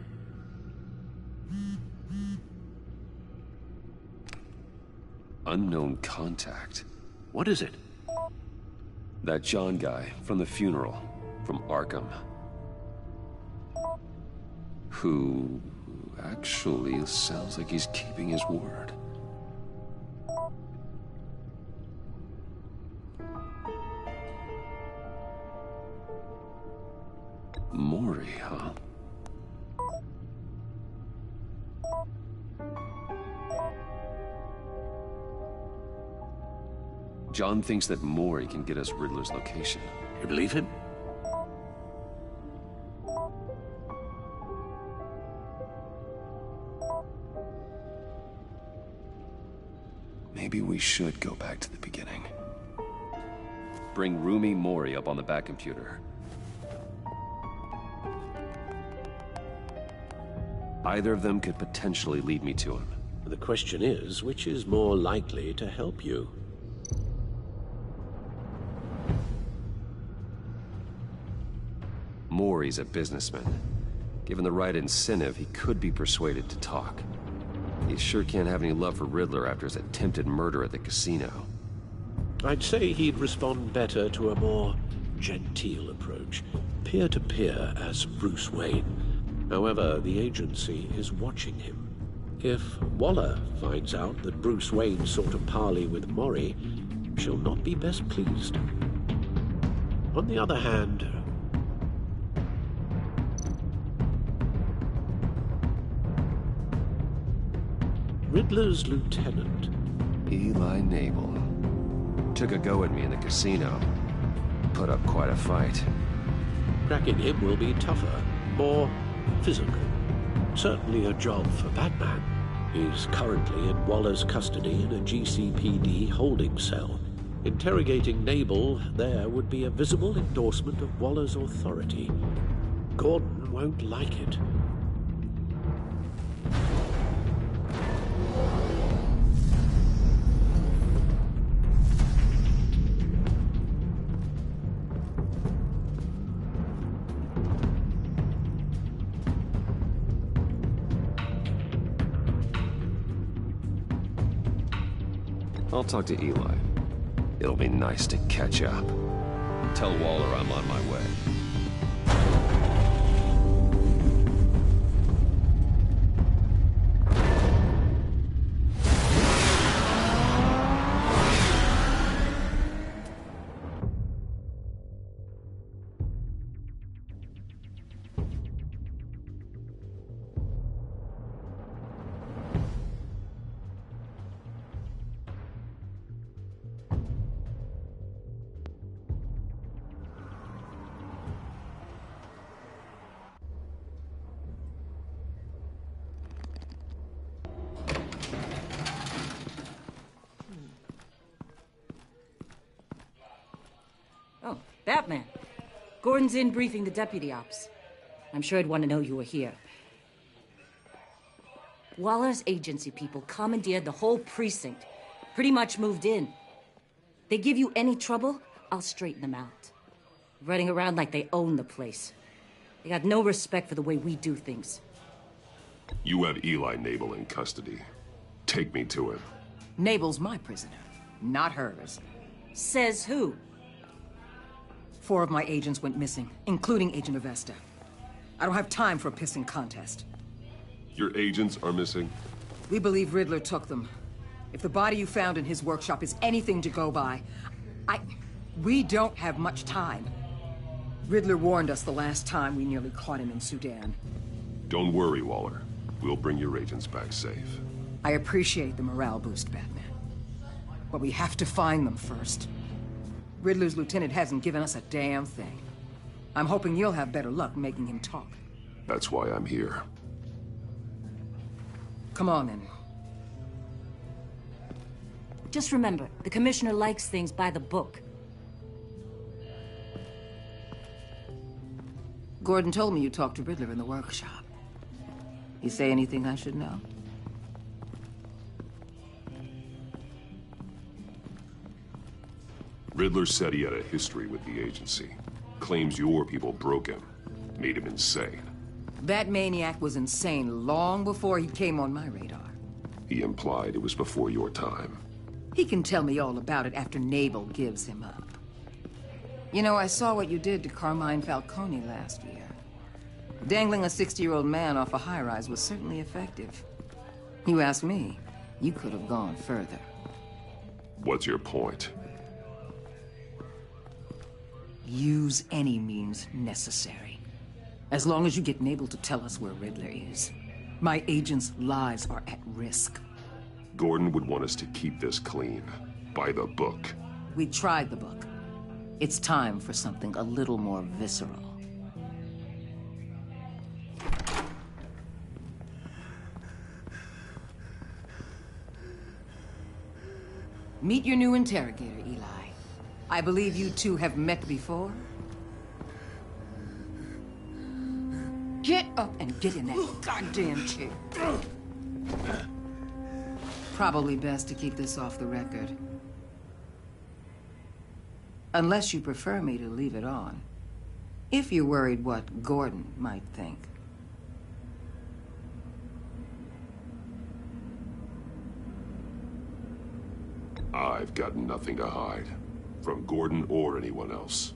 A: Unknown contact.
N: What is it?
A: That John guy from the funeral, from Arkham. Who actually sounds like he's keeping his word. Mori, huh? John thinks that Mori can get us Riddler's location.
N: You believe him?
A: Maybe we should go back to the beginning. Bring Rumi Mori up on the back computer. Either of them could potentially lead me to him.
N: The question is, which is more likely to help you?
A: Mori's a businessman. Given the right incentive, he could be persuaded to talk. He sure can't have any love for Riddler after his attempted murder at the casino.
N: I'd say he'd respond better to a more genteel approach, peer-to-peer as Bruce Wayne. However, the agency is watching him. If Waller finds out that Bruce Wayne sought a parley with Mori, she'll not be best pleased. On the other hand, Riddler's lieutenant,
A: Eli Nabel, took a go at me in the casino. Put up quite a fight.
N: Cracking him will be tougher, more physical. Certainly a job for Batman. He's currently in Waller's custody in a GCPD holding cell. Interrogating Nabel there would be a visible endorsement of Waller's authority. Gordon won't like it.
A: I'll talk to Eli. It'll be nice to catch up. Tell Waller I'm on my way.
L: Oh, Batman. Gordon's in briefing the deputy ops. I'm sure I'd want to know you were here. Waller's agency people commandeered the whole precinct. Pretty much moved in. They give you any trouble, I'll straighten them out. Running around like they own the place. They got no respect for the way we do things.
K: You have Eli Nabel in custody. Take me to him.
V: Nabel's my prisoner, not hers.
L: Says who?
V: 4 of my agents went missing, including Agent Avesta. I don't have time for a pissing contest.
K: Your agents are missing?
V: We believe Riddler took them. If the body you found in his workshop is anything to go by, we don't have much time. Riddler warned us the last time we nearly caught him in Sudan.
K: Don't worry, Waller. We'll bring your agents back safe.
V: I appreciate the morale boost, Batman. But we have to find them first. Riddler's lieutenant hasn't given us a damn thing. I'm hoping you'll have better luck making him talk.
K: That's why I'm here.
V: Come on, then.
L: Just remember, the commissioner likes things by the book.
V: Gordon told me you talked to Riddler in the workshop. He say anything I should know?
K: Riddler said he had a history with the agency. Claims your people broke him, made him insane.
V: That maniac was insane long before he came on my radar.
K: He implied it was before your time.
V: He can tell me all about it after Naval gives him up. You know, I saw what you did to Carmine Falcone last year. Dangling a 60-year-old man off a high-rise was certainly effective. You ask me, you could have gone further.
K: What's your point?
V: Use any means necessary. As long as you get Naval to tell us where Riddler is. My agents' lives are at risk.
K: Gordon would want us to keep this clean. By the book.
V: We tried the book. It's time for something a little more visceral. Meet your new interrogator, Eli. I believe you two have met before. Get up and get in that goddamn chair. Probably best to keep this off the record. Unless you prefer me to leave it on. If you're worried what Gordon might think.
K: I've got nothing to hide. From Gordon or anyone else.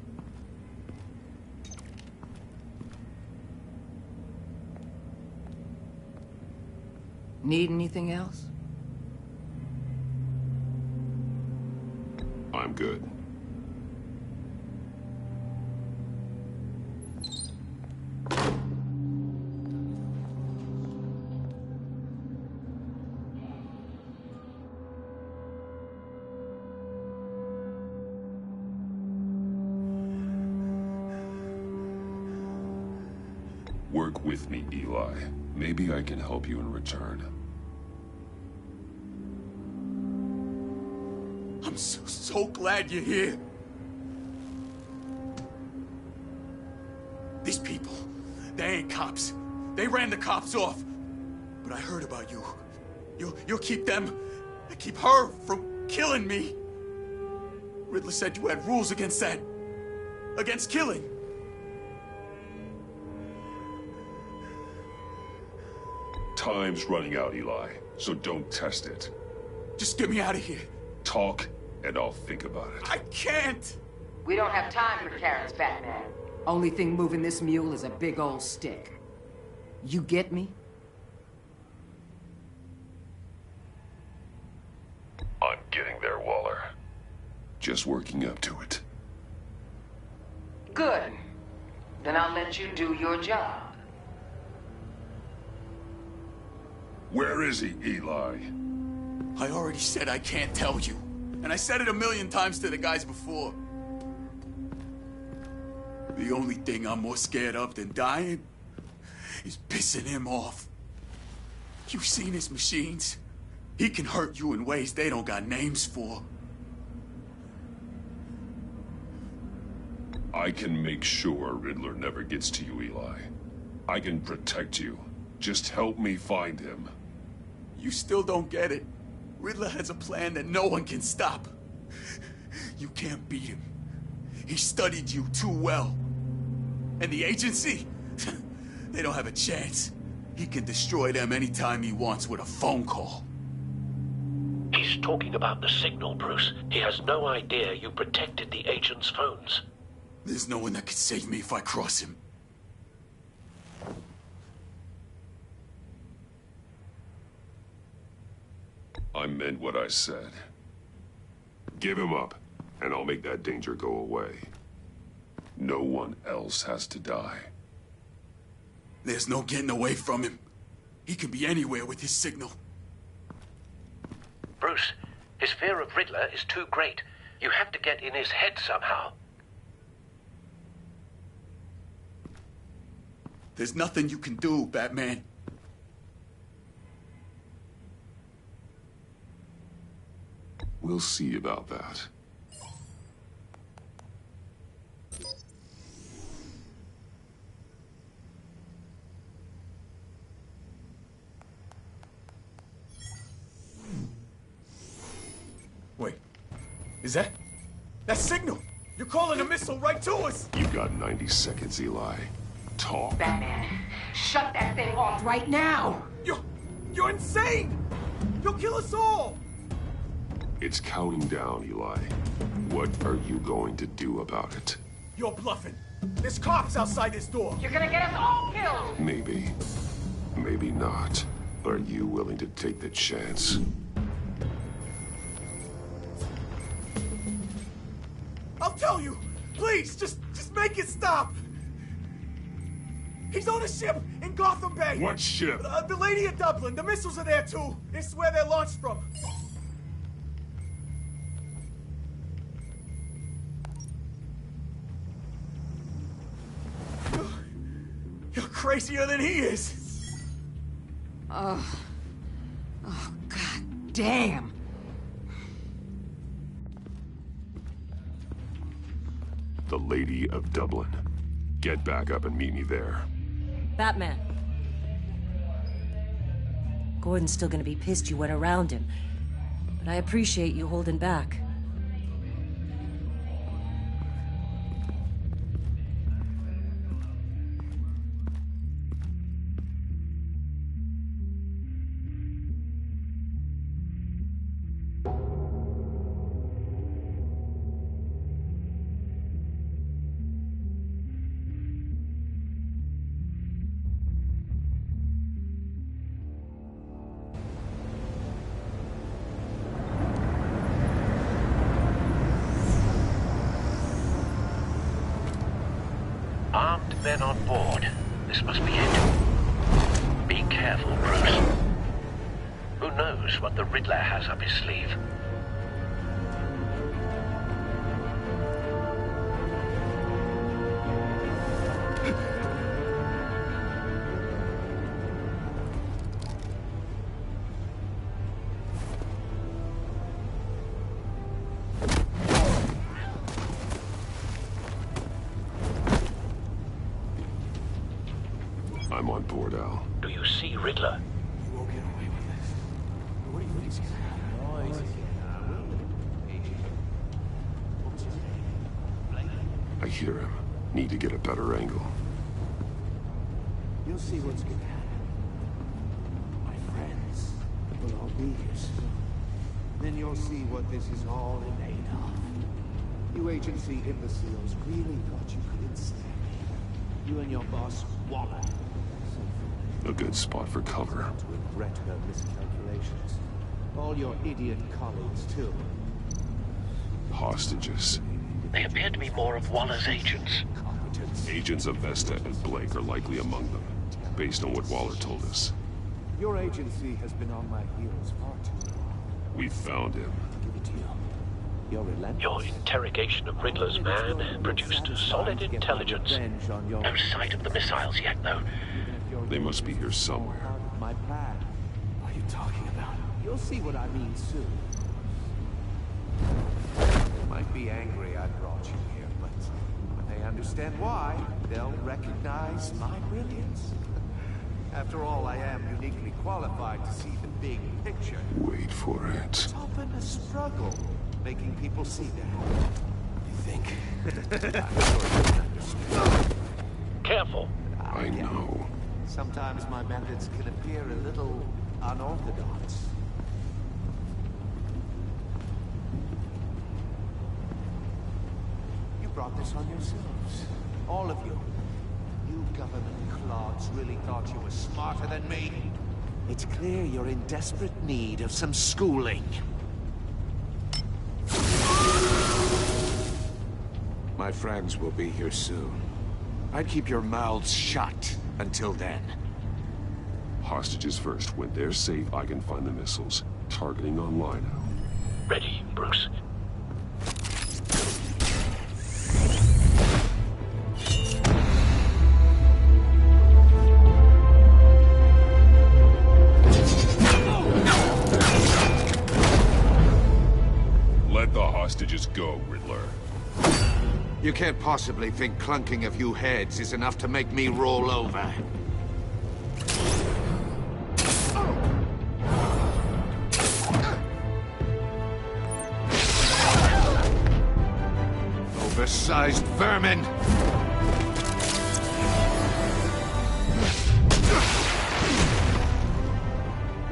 V: Need anything else?
K: I'm good. Work with me, Eli. Maybe I can help you in return.
O: I'm so glad you're here. These people, they ain't cops. They ran the cops off. But I heard about you. You'll keep them, keep her from killing me. Riddler said you had rules against that. Against killing.
K: Time's running out, Eli, so don't test it.
O: Just get me out of here.
K: Talk, and I'll think about it.
O: I can't!
V: We don't have time for carrots, Batman. Only thing moving this mule is a big old stick. You get me?
K: I'm getting there, Waller. Just working up to it.
V: Good. Then I'll let you do your job.
K: Where is he, Eli?
O: I already said I can't tell you. And I said it 1,000,000 times to the guys before. The only thing I'm more scared of than dying is pissing him off. You've seen his machines. He can hurt you in ways they don't got names for.
K: I can make sure Riddler never gets to you, Eli. I can protect you. Just help me find him.
O: You still don't get it. Riddler has a plan that no one can stop. You can't beat him. He studied you too well. And the agency? They don't have a chance. He can destroy them anytime he wants with a phone call.
D: He's talking about the signal, Bruce. He has no idea you protected the agent's phones.
O: There's no one that can save me if I cross him.
K: I meant what I said. Give him up, and I'll make that danger go away. No one else has to die.
O: There's no getting away from him. He can be anywhere with his signal.
D: Bruce, his fear of Riddler is too great. You have to get in his head somehow.
O: There's nothing you can do, Batman.
K: We'll see about that.
O: Wait, is that That signal! You're calling a missile right to us!
K: You've got 90 seconds, Eli. Talk.
V: Batman, shut that thing off right now!
O: You're insane! You'll kill us all!
K: It's counting down, Eli. What are you going to do about it?
O: You're bluffing. There's cops outside this door.
V: You're gonna get us all killed!
K: Maybe. Maybe not. Are you willing to take the chance?
O: I'll tell you! Please, just make it stop! He's on a ship in Gotham Bay!
K: What ship?
O: The Lady of Dublin. The missiles are there, too. It's where they're launched from. You're crazier than he is!
V: Oh, God damn!
K: The Lady of Dublin. Get back up and meet me there.
L: Batman. Gordon's still gonna be pissed you went around him, but I appreciate you holding back.
D: Armed men on board. This must be it. Be careful, Bruce. Who knows what the Riddler has up his sleeve?
K: I'm on board, Al.
D: Do you see Riddler?
E: You won't get away with this. What do you think's gonna happen?
K: I hear him. Need to get a better angle.
E: You'll see what's gonna happen. My friends will all be here soon. Then you'll see what this is all in aid of. You agency imbeciles really thought you could ensnare me. You and your boss, Waller.
K: A good spot for cover.
E: To regret her miscalculations. All your idiot colleagues, too.
K: Hostages.
D: They appear to be more of Waller's agents.
K: Agents of Vesta and Blake are likely among them, based on what Waller told us.
E: Your agency has been on my heels far too long.
K: We found him.
E: Give it to you. You're relentless.
D: Your interrogation of Riddler's man produced solid intelligence. No sight of the missiles yet, though.
K: They must be here somewhere.
E: My plan. What are you talking about? You'll see what I mean soon. They might be angry I brought you here, but when they understand why, they'll recognize my brilliance. After all, I am uniquely qualified to see the big picture.
K: Wait for it.
E: It's often a struggle, making people see that. You think? I'm sure you can understand.
D: Careful.
K: I know.
E: Sometimes my methods can appear a little unorthodox. You brought this on yourselves. All of you. You government clods really thought you were smarter than me. It's clear you're in desperate need of some schooling.
G: My friends will be here soon. I'd keep your mouths shut until then.
K: Hostages first. When they're safe, I can find the missiles. Targeting online.
D: Ready, Bruce.
K: Let the hostages go, Riddler.
G: You can't possibly think clunking a few heads is enough to make me roll over. undersized vermin!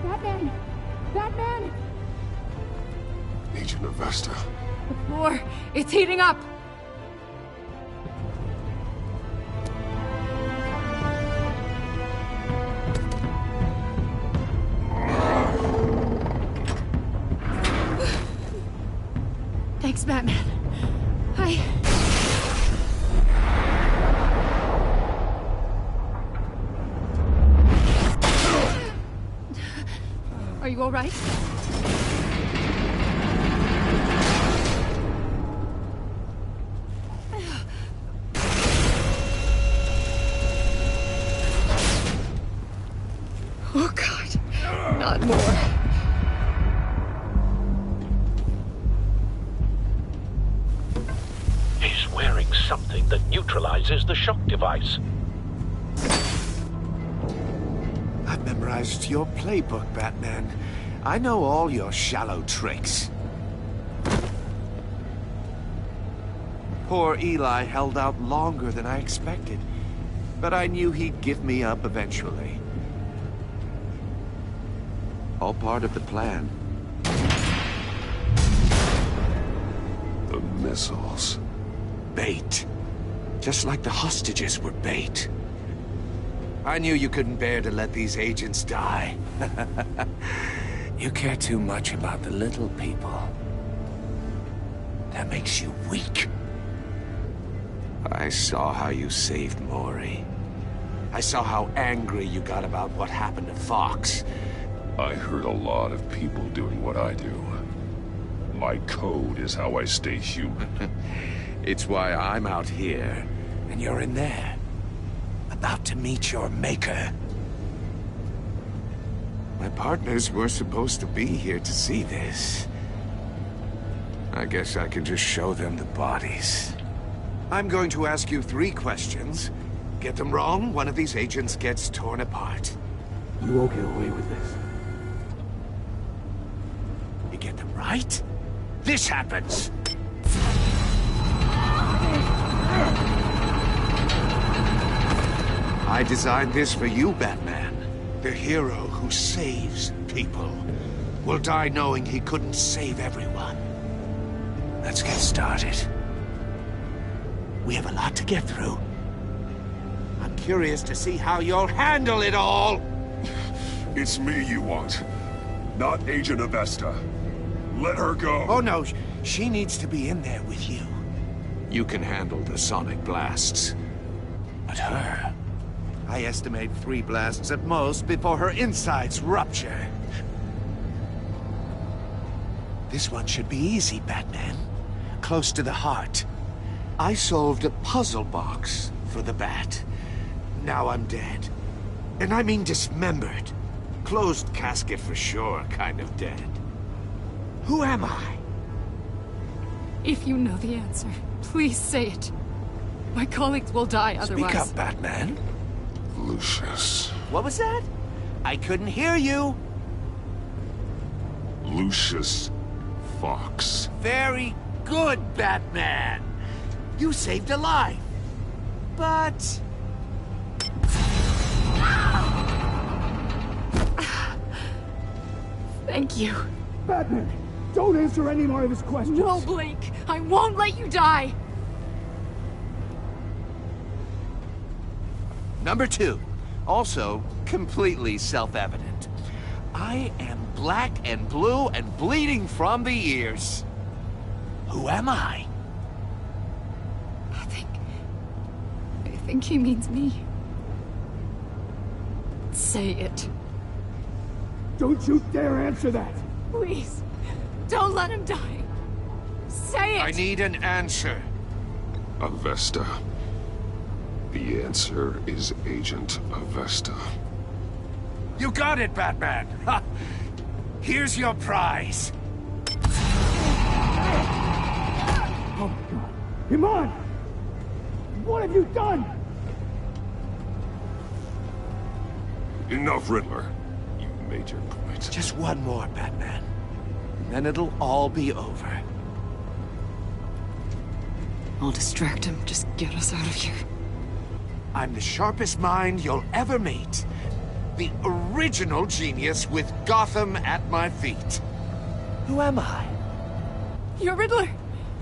P: Batman! Batman!
I: Agent Avesta.
P: The floor, it's heating up! Thanks, Batman. Are you all right? Oh, God. Not more.
D: He's wearing something that neutralizes the shock device.
G: I've memorized your playbook, Batman. I know all your shallow tricks. Poor Eli held out longer than I expected, but I knew he'd give me up eventually. All part of the plan.
I: The missiles.
G: Bait. Just like the hostages were bait. I knew you couldn't bear to let these agents die. You care too much about the little people. That makes you weak. I saw how you saved Mori. I saw how angry you got about what happened to Fox.
K: I heard a lot of people doing what I do. My code is how I stay human.
G: It's why I'm out here, and you're in there. About to meet your maker. My partners were supposed to be here to see this. I guess I can just show them the bodies. I'm going to ask you 3 questions. Get them wrong, one of these agents gets torn apart.
R: You won't get away with this.
G: You get them right, this happens! I designed this for you, Batman. The hero who saves people will die knowing he couldn't save everyone. Let's get started. We have a lot to get through. I'm curious to see how you'll handle it all!
K: It's me you want, not Agent Avesta. Let her go!
G: Oh no, she needs to be in there with you. You can handle the sonic blasts. But her... I estimate 3 blasts at most before her insides rupture. This one should be easy, Batman. Close to the heart. I solved a puzzle box for the Bat. Now I'm dead. And I mean dismembered. Closed casket for sure, kind of dead. Who am I?
P: If you know the answer, please say it. My colleagues will die otherwise.
G: Speak up, Batman.
I: Lucius.
G: What was that? I couldn't hear you.
I: Lucius Fox.
G: Very good, Batman. You saved a life. But...
P: Thank you.
R: Batman, don't answer any more of his questions.
P: No, Blake. I won't let you die.
G: Number 2. Also, completely self-evident. I am black and blue and bleeding from the ears. Who am I?
P: I think he means me. Say it.
R: Don't you dare answer that!
P: Please, don't let him die. Say it!
G: I need an answer.
I: Avesta. The answer is Agent Avesta.
G: You got it, Batman! Ha! Here's your prize.
R: Oh my God. Iman! What have you done?
K: Enough, Riddler. You made your point.
G: Just one more, Batman. And then it'll all be over.
P: I'll distract him. Just get us out of here.
G: I'm the sharpest mind you'll ever meet. The original genius with Gotham at my feet. Who am I?
P: You're Riddler.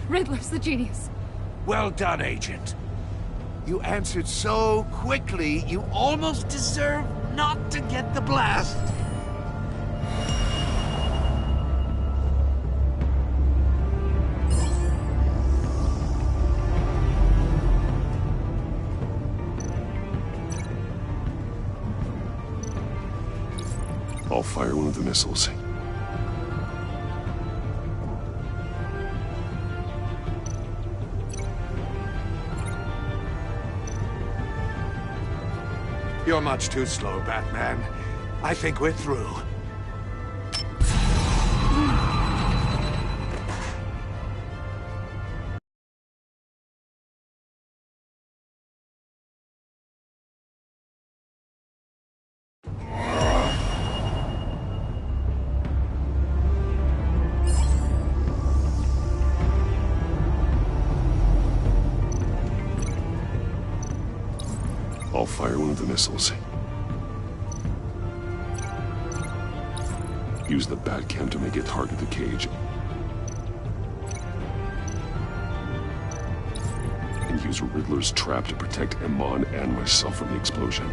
P: Riddler's the genius.
G: Well done, Agent. You answered so quickly, you almost deserve not to get the blast.
A: I'll fire one of the missiles.
G: You're much too slow, Batman. I think we're through.
A: I'll fire one of the missiles. Use the Batcam to make it target the cage. And use Riddler's trap to protect Iman and myself from the explosion.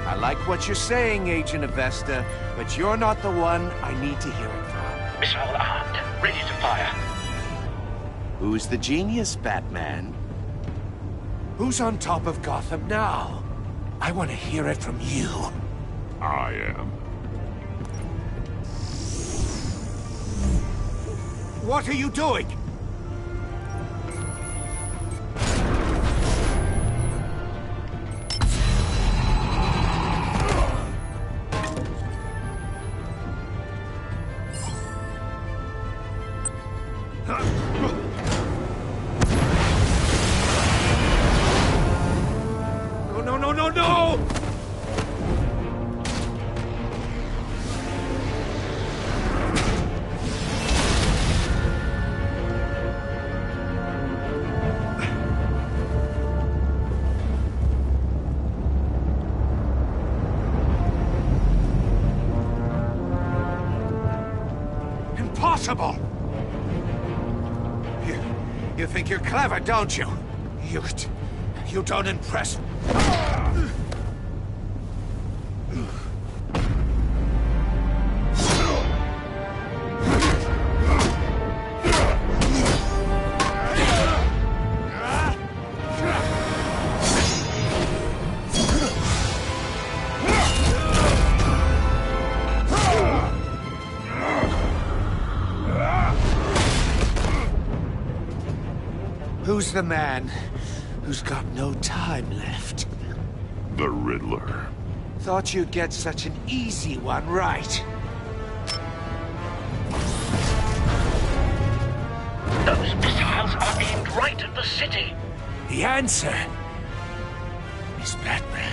G: I like what you're saying, Agent Avesta, but you're not the one I need to hear it from.
H: Missile armed, ready to fire.
G: Who's the genius, Batman? Who's on top of Gotham now? I want to hear it from you.
A: I am.
G: What are you doing? No! Impossible! You think you're clever, don't you? You don't impress. Who's the man who's got no time left?
A: The Riddler.
G: Thought you'd get such an easy one right.
H: Those missiles are aimed right at the city.
G: The answer is Batman.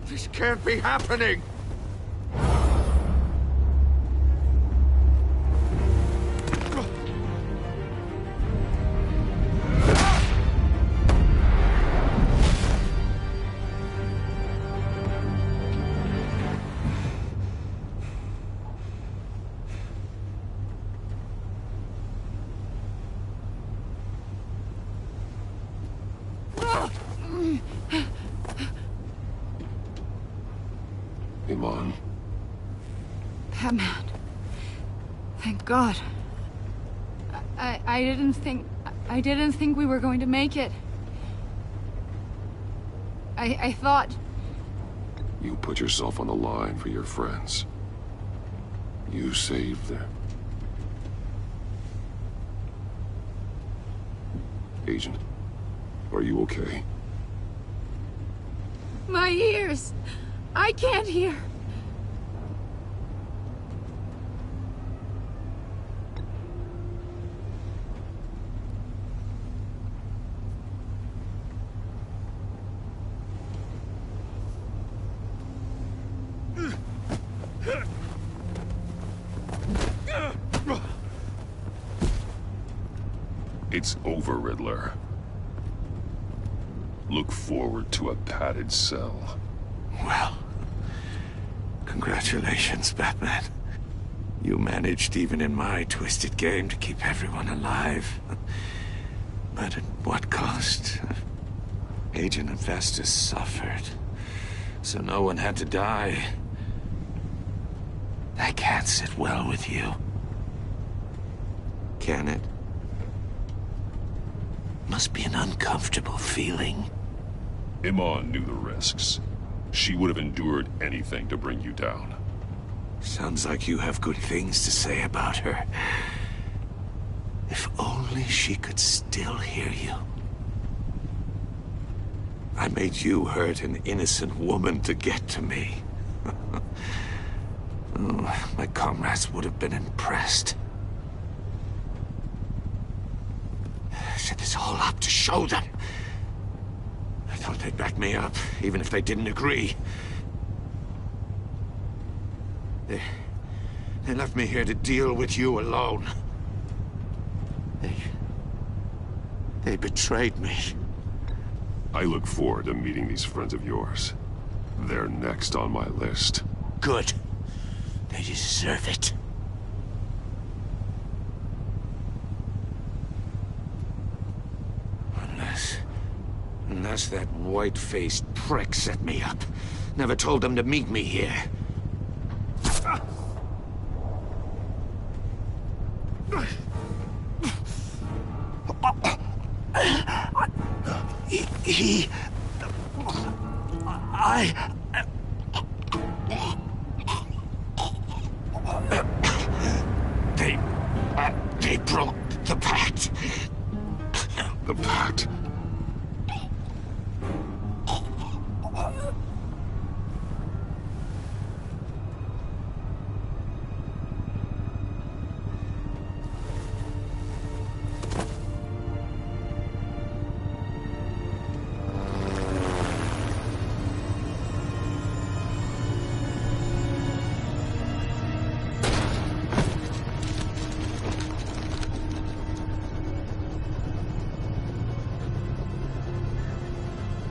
G: This can't be happening!
A: Iman.
P: Batman. Thank God. I didn't think... I didn't think we were going to make it. I thought...
K: You put yourself on the line for your friends. You saved them. Agent, are you okay?
P: My ears! I can't hear!
K: It's over, Riddler. Look forward to a padded cell.
G: Well, congratulations, Batman. You managed, even in my twisted game, to keep everyone alive. But at what cost? Agent Infestus suffered, so no one had to die. That can't sit well with you. Can it? Must be an uncomfortable feeling.
K: Iman knew the risks. She would have endured anything to bring you down.
G: Sounds like you have good things to say about her. If only she could still hear you. I made you hurt an innocent woman to get to me. Oh, my comrades would have been impressed. I set this all up to show them. I thought they'd back me up, even if they didn't agree. They left me here to deal with you alone. They betrayed me.
K: I look forward to meeting these friends of yours. They're next on my list.
G: Good. They deserve it. Unless that white-faced prick set me up. Never told them to meet me here. They broke the pact.
K: The pact?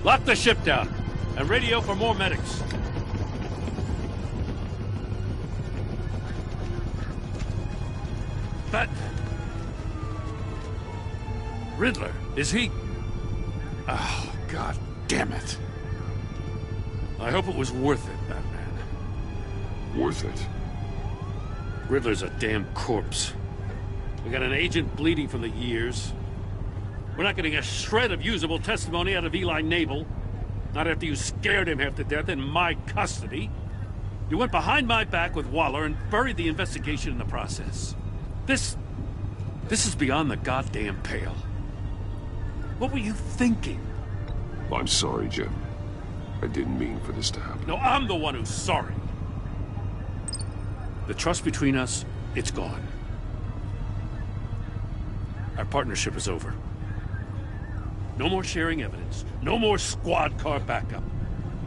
C: Lock the ship down, and radio for more medics. But... Riddler, is he... Oh, God damn it. I hope it was worth it, Batman.
K: Worth it?
C: Riddler's a damn corpse. We got an agent bleeding from the ears. We're not getting a shred of usable testimony out of Eli Nabel. Not after you scared him half to death in my custody. You went behind my back with Waller and buried the investigation in the process. This is beyond the goddamn pale. What were you thinking?
K: I'm sorry, Jim. I didn't mean for this to happen.
C: No, I'm the one who's sorry. The trust between us, it's gone. Our partnership is over. No more sharing evidence. No more squad car backup.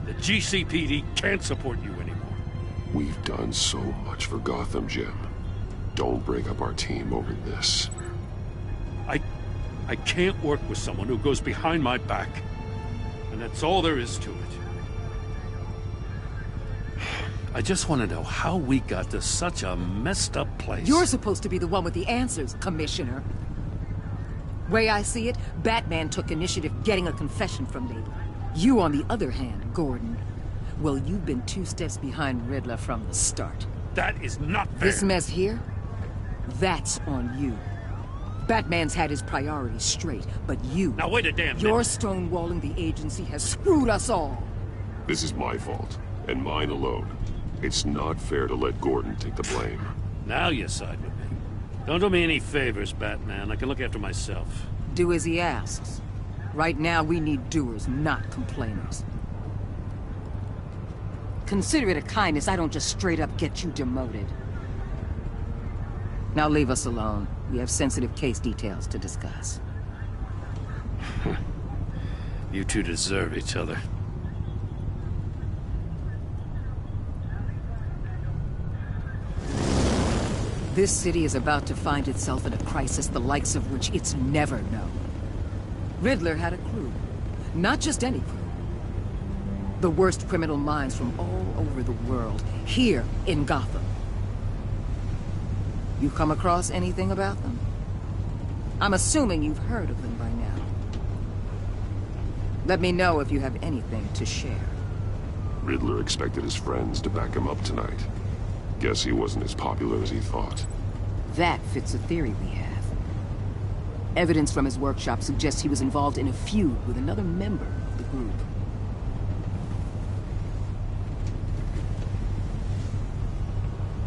C: The GCPD can't support you anymore.
K: We've done so much for Gotham, Jim. Don't break up our team over this.
C: I can't work with someone who goes behind my back. And that's all there is to it. I just want to know how we got to such a messed up place.
V: You're supposed to be the one with the answers, Commissioner. Way I see it, Batman took initiative getting a confession from Nabel. You, on the other hand, Gordon, well, you've been 2 steps behind Riddler from the start.
C: That is not fair.
V: This mess here, that's on you. Batman's had his priorities straight, but you...
C: Now wait a damn minute.
V: Your stonewalling the agency has screwed us all.
K: This is my fault, and mine alone. It's not fair to let Gordon take the blame.
C: Now you side with me. Don't do me any favors, Batman. I can look after myself.
V: Do as he asks. Right now, we need doers, not complainers. Consider it a kindness I don't just straight up get you demoted. Now leave us alone. We have sensitive case details to discuss.
C: You two deserve each other.
V: This city is about to find itself in a crisis the likes of which it's never known. Riddler had a crew. Not just any crew. The worst criminal minds from all over the world, here in Gotham. You come across anything about them? I'm assuming you've heard of them by now. Let me know if you have anything to share.
K: Riddler expected his friends to back him up tonight. Guess he wasn't as popular as he thought.
V: That fits a theory we have. Evidence from his workshop suggests he was involved in a feud with another member of the group.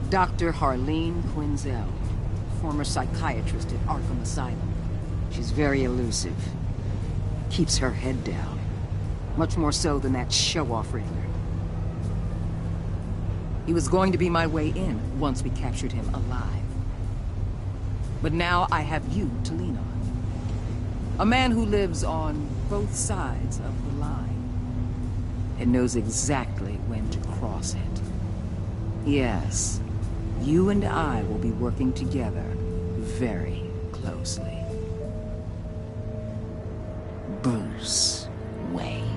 V: Dr. Harleen Quinzel, former psychiatrist at Arkham Asylum. She's very elusive. Keeps her head down. Much more so than that show-off Riddler. He was going to be my way in once we captured him alive. But now I have you to lean on. A man who lives on both sides of the line. And knows exactly when to cross it. Yes. You and I will be working together very closely. Bruce Wayne.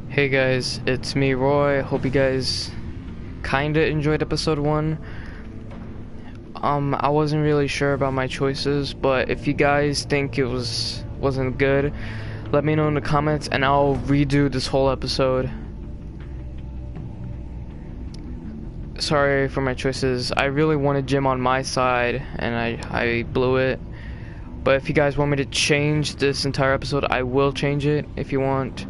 M: Hey guys, it's me, Roy. Hope you guys kinda enjoyed episode 1. I wasn't really sure about my choices, but if you guys think it wasn't good, let me know in the comments and I'll redo this whole episode. Sorry for my choices. I really wanted Jim on my side and I blew it. But if you guys want me to change this entire episode, I will change it if you want.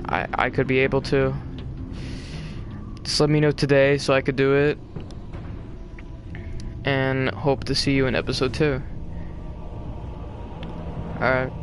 M: I could be able to. Just let me know today so I could do it. and hope to see you in episode 2. Alright.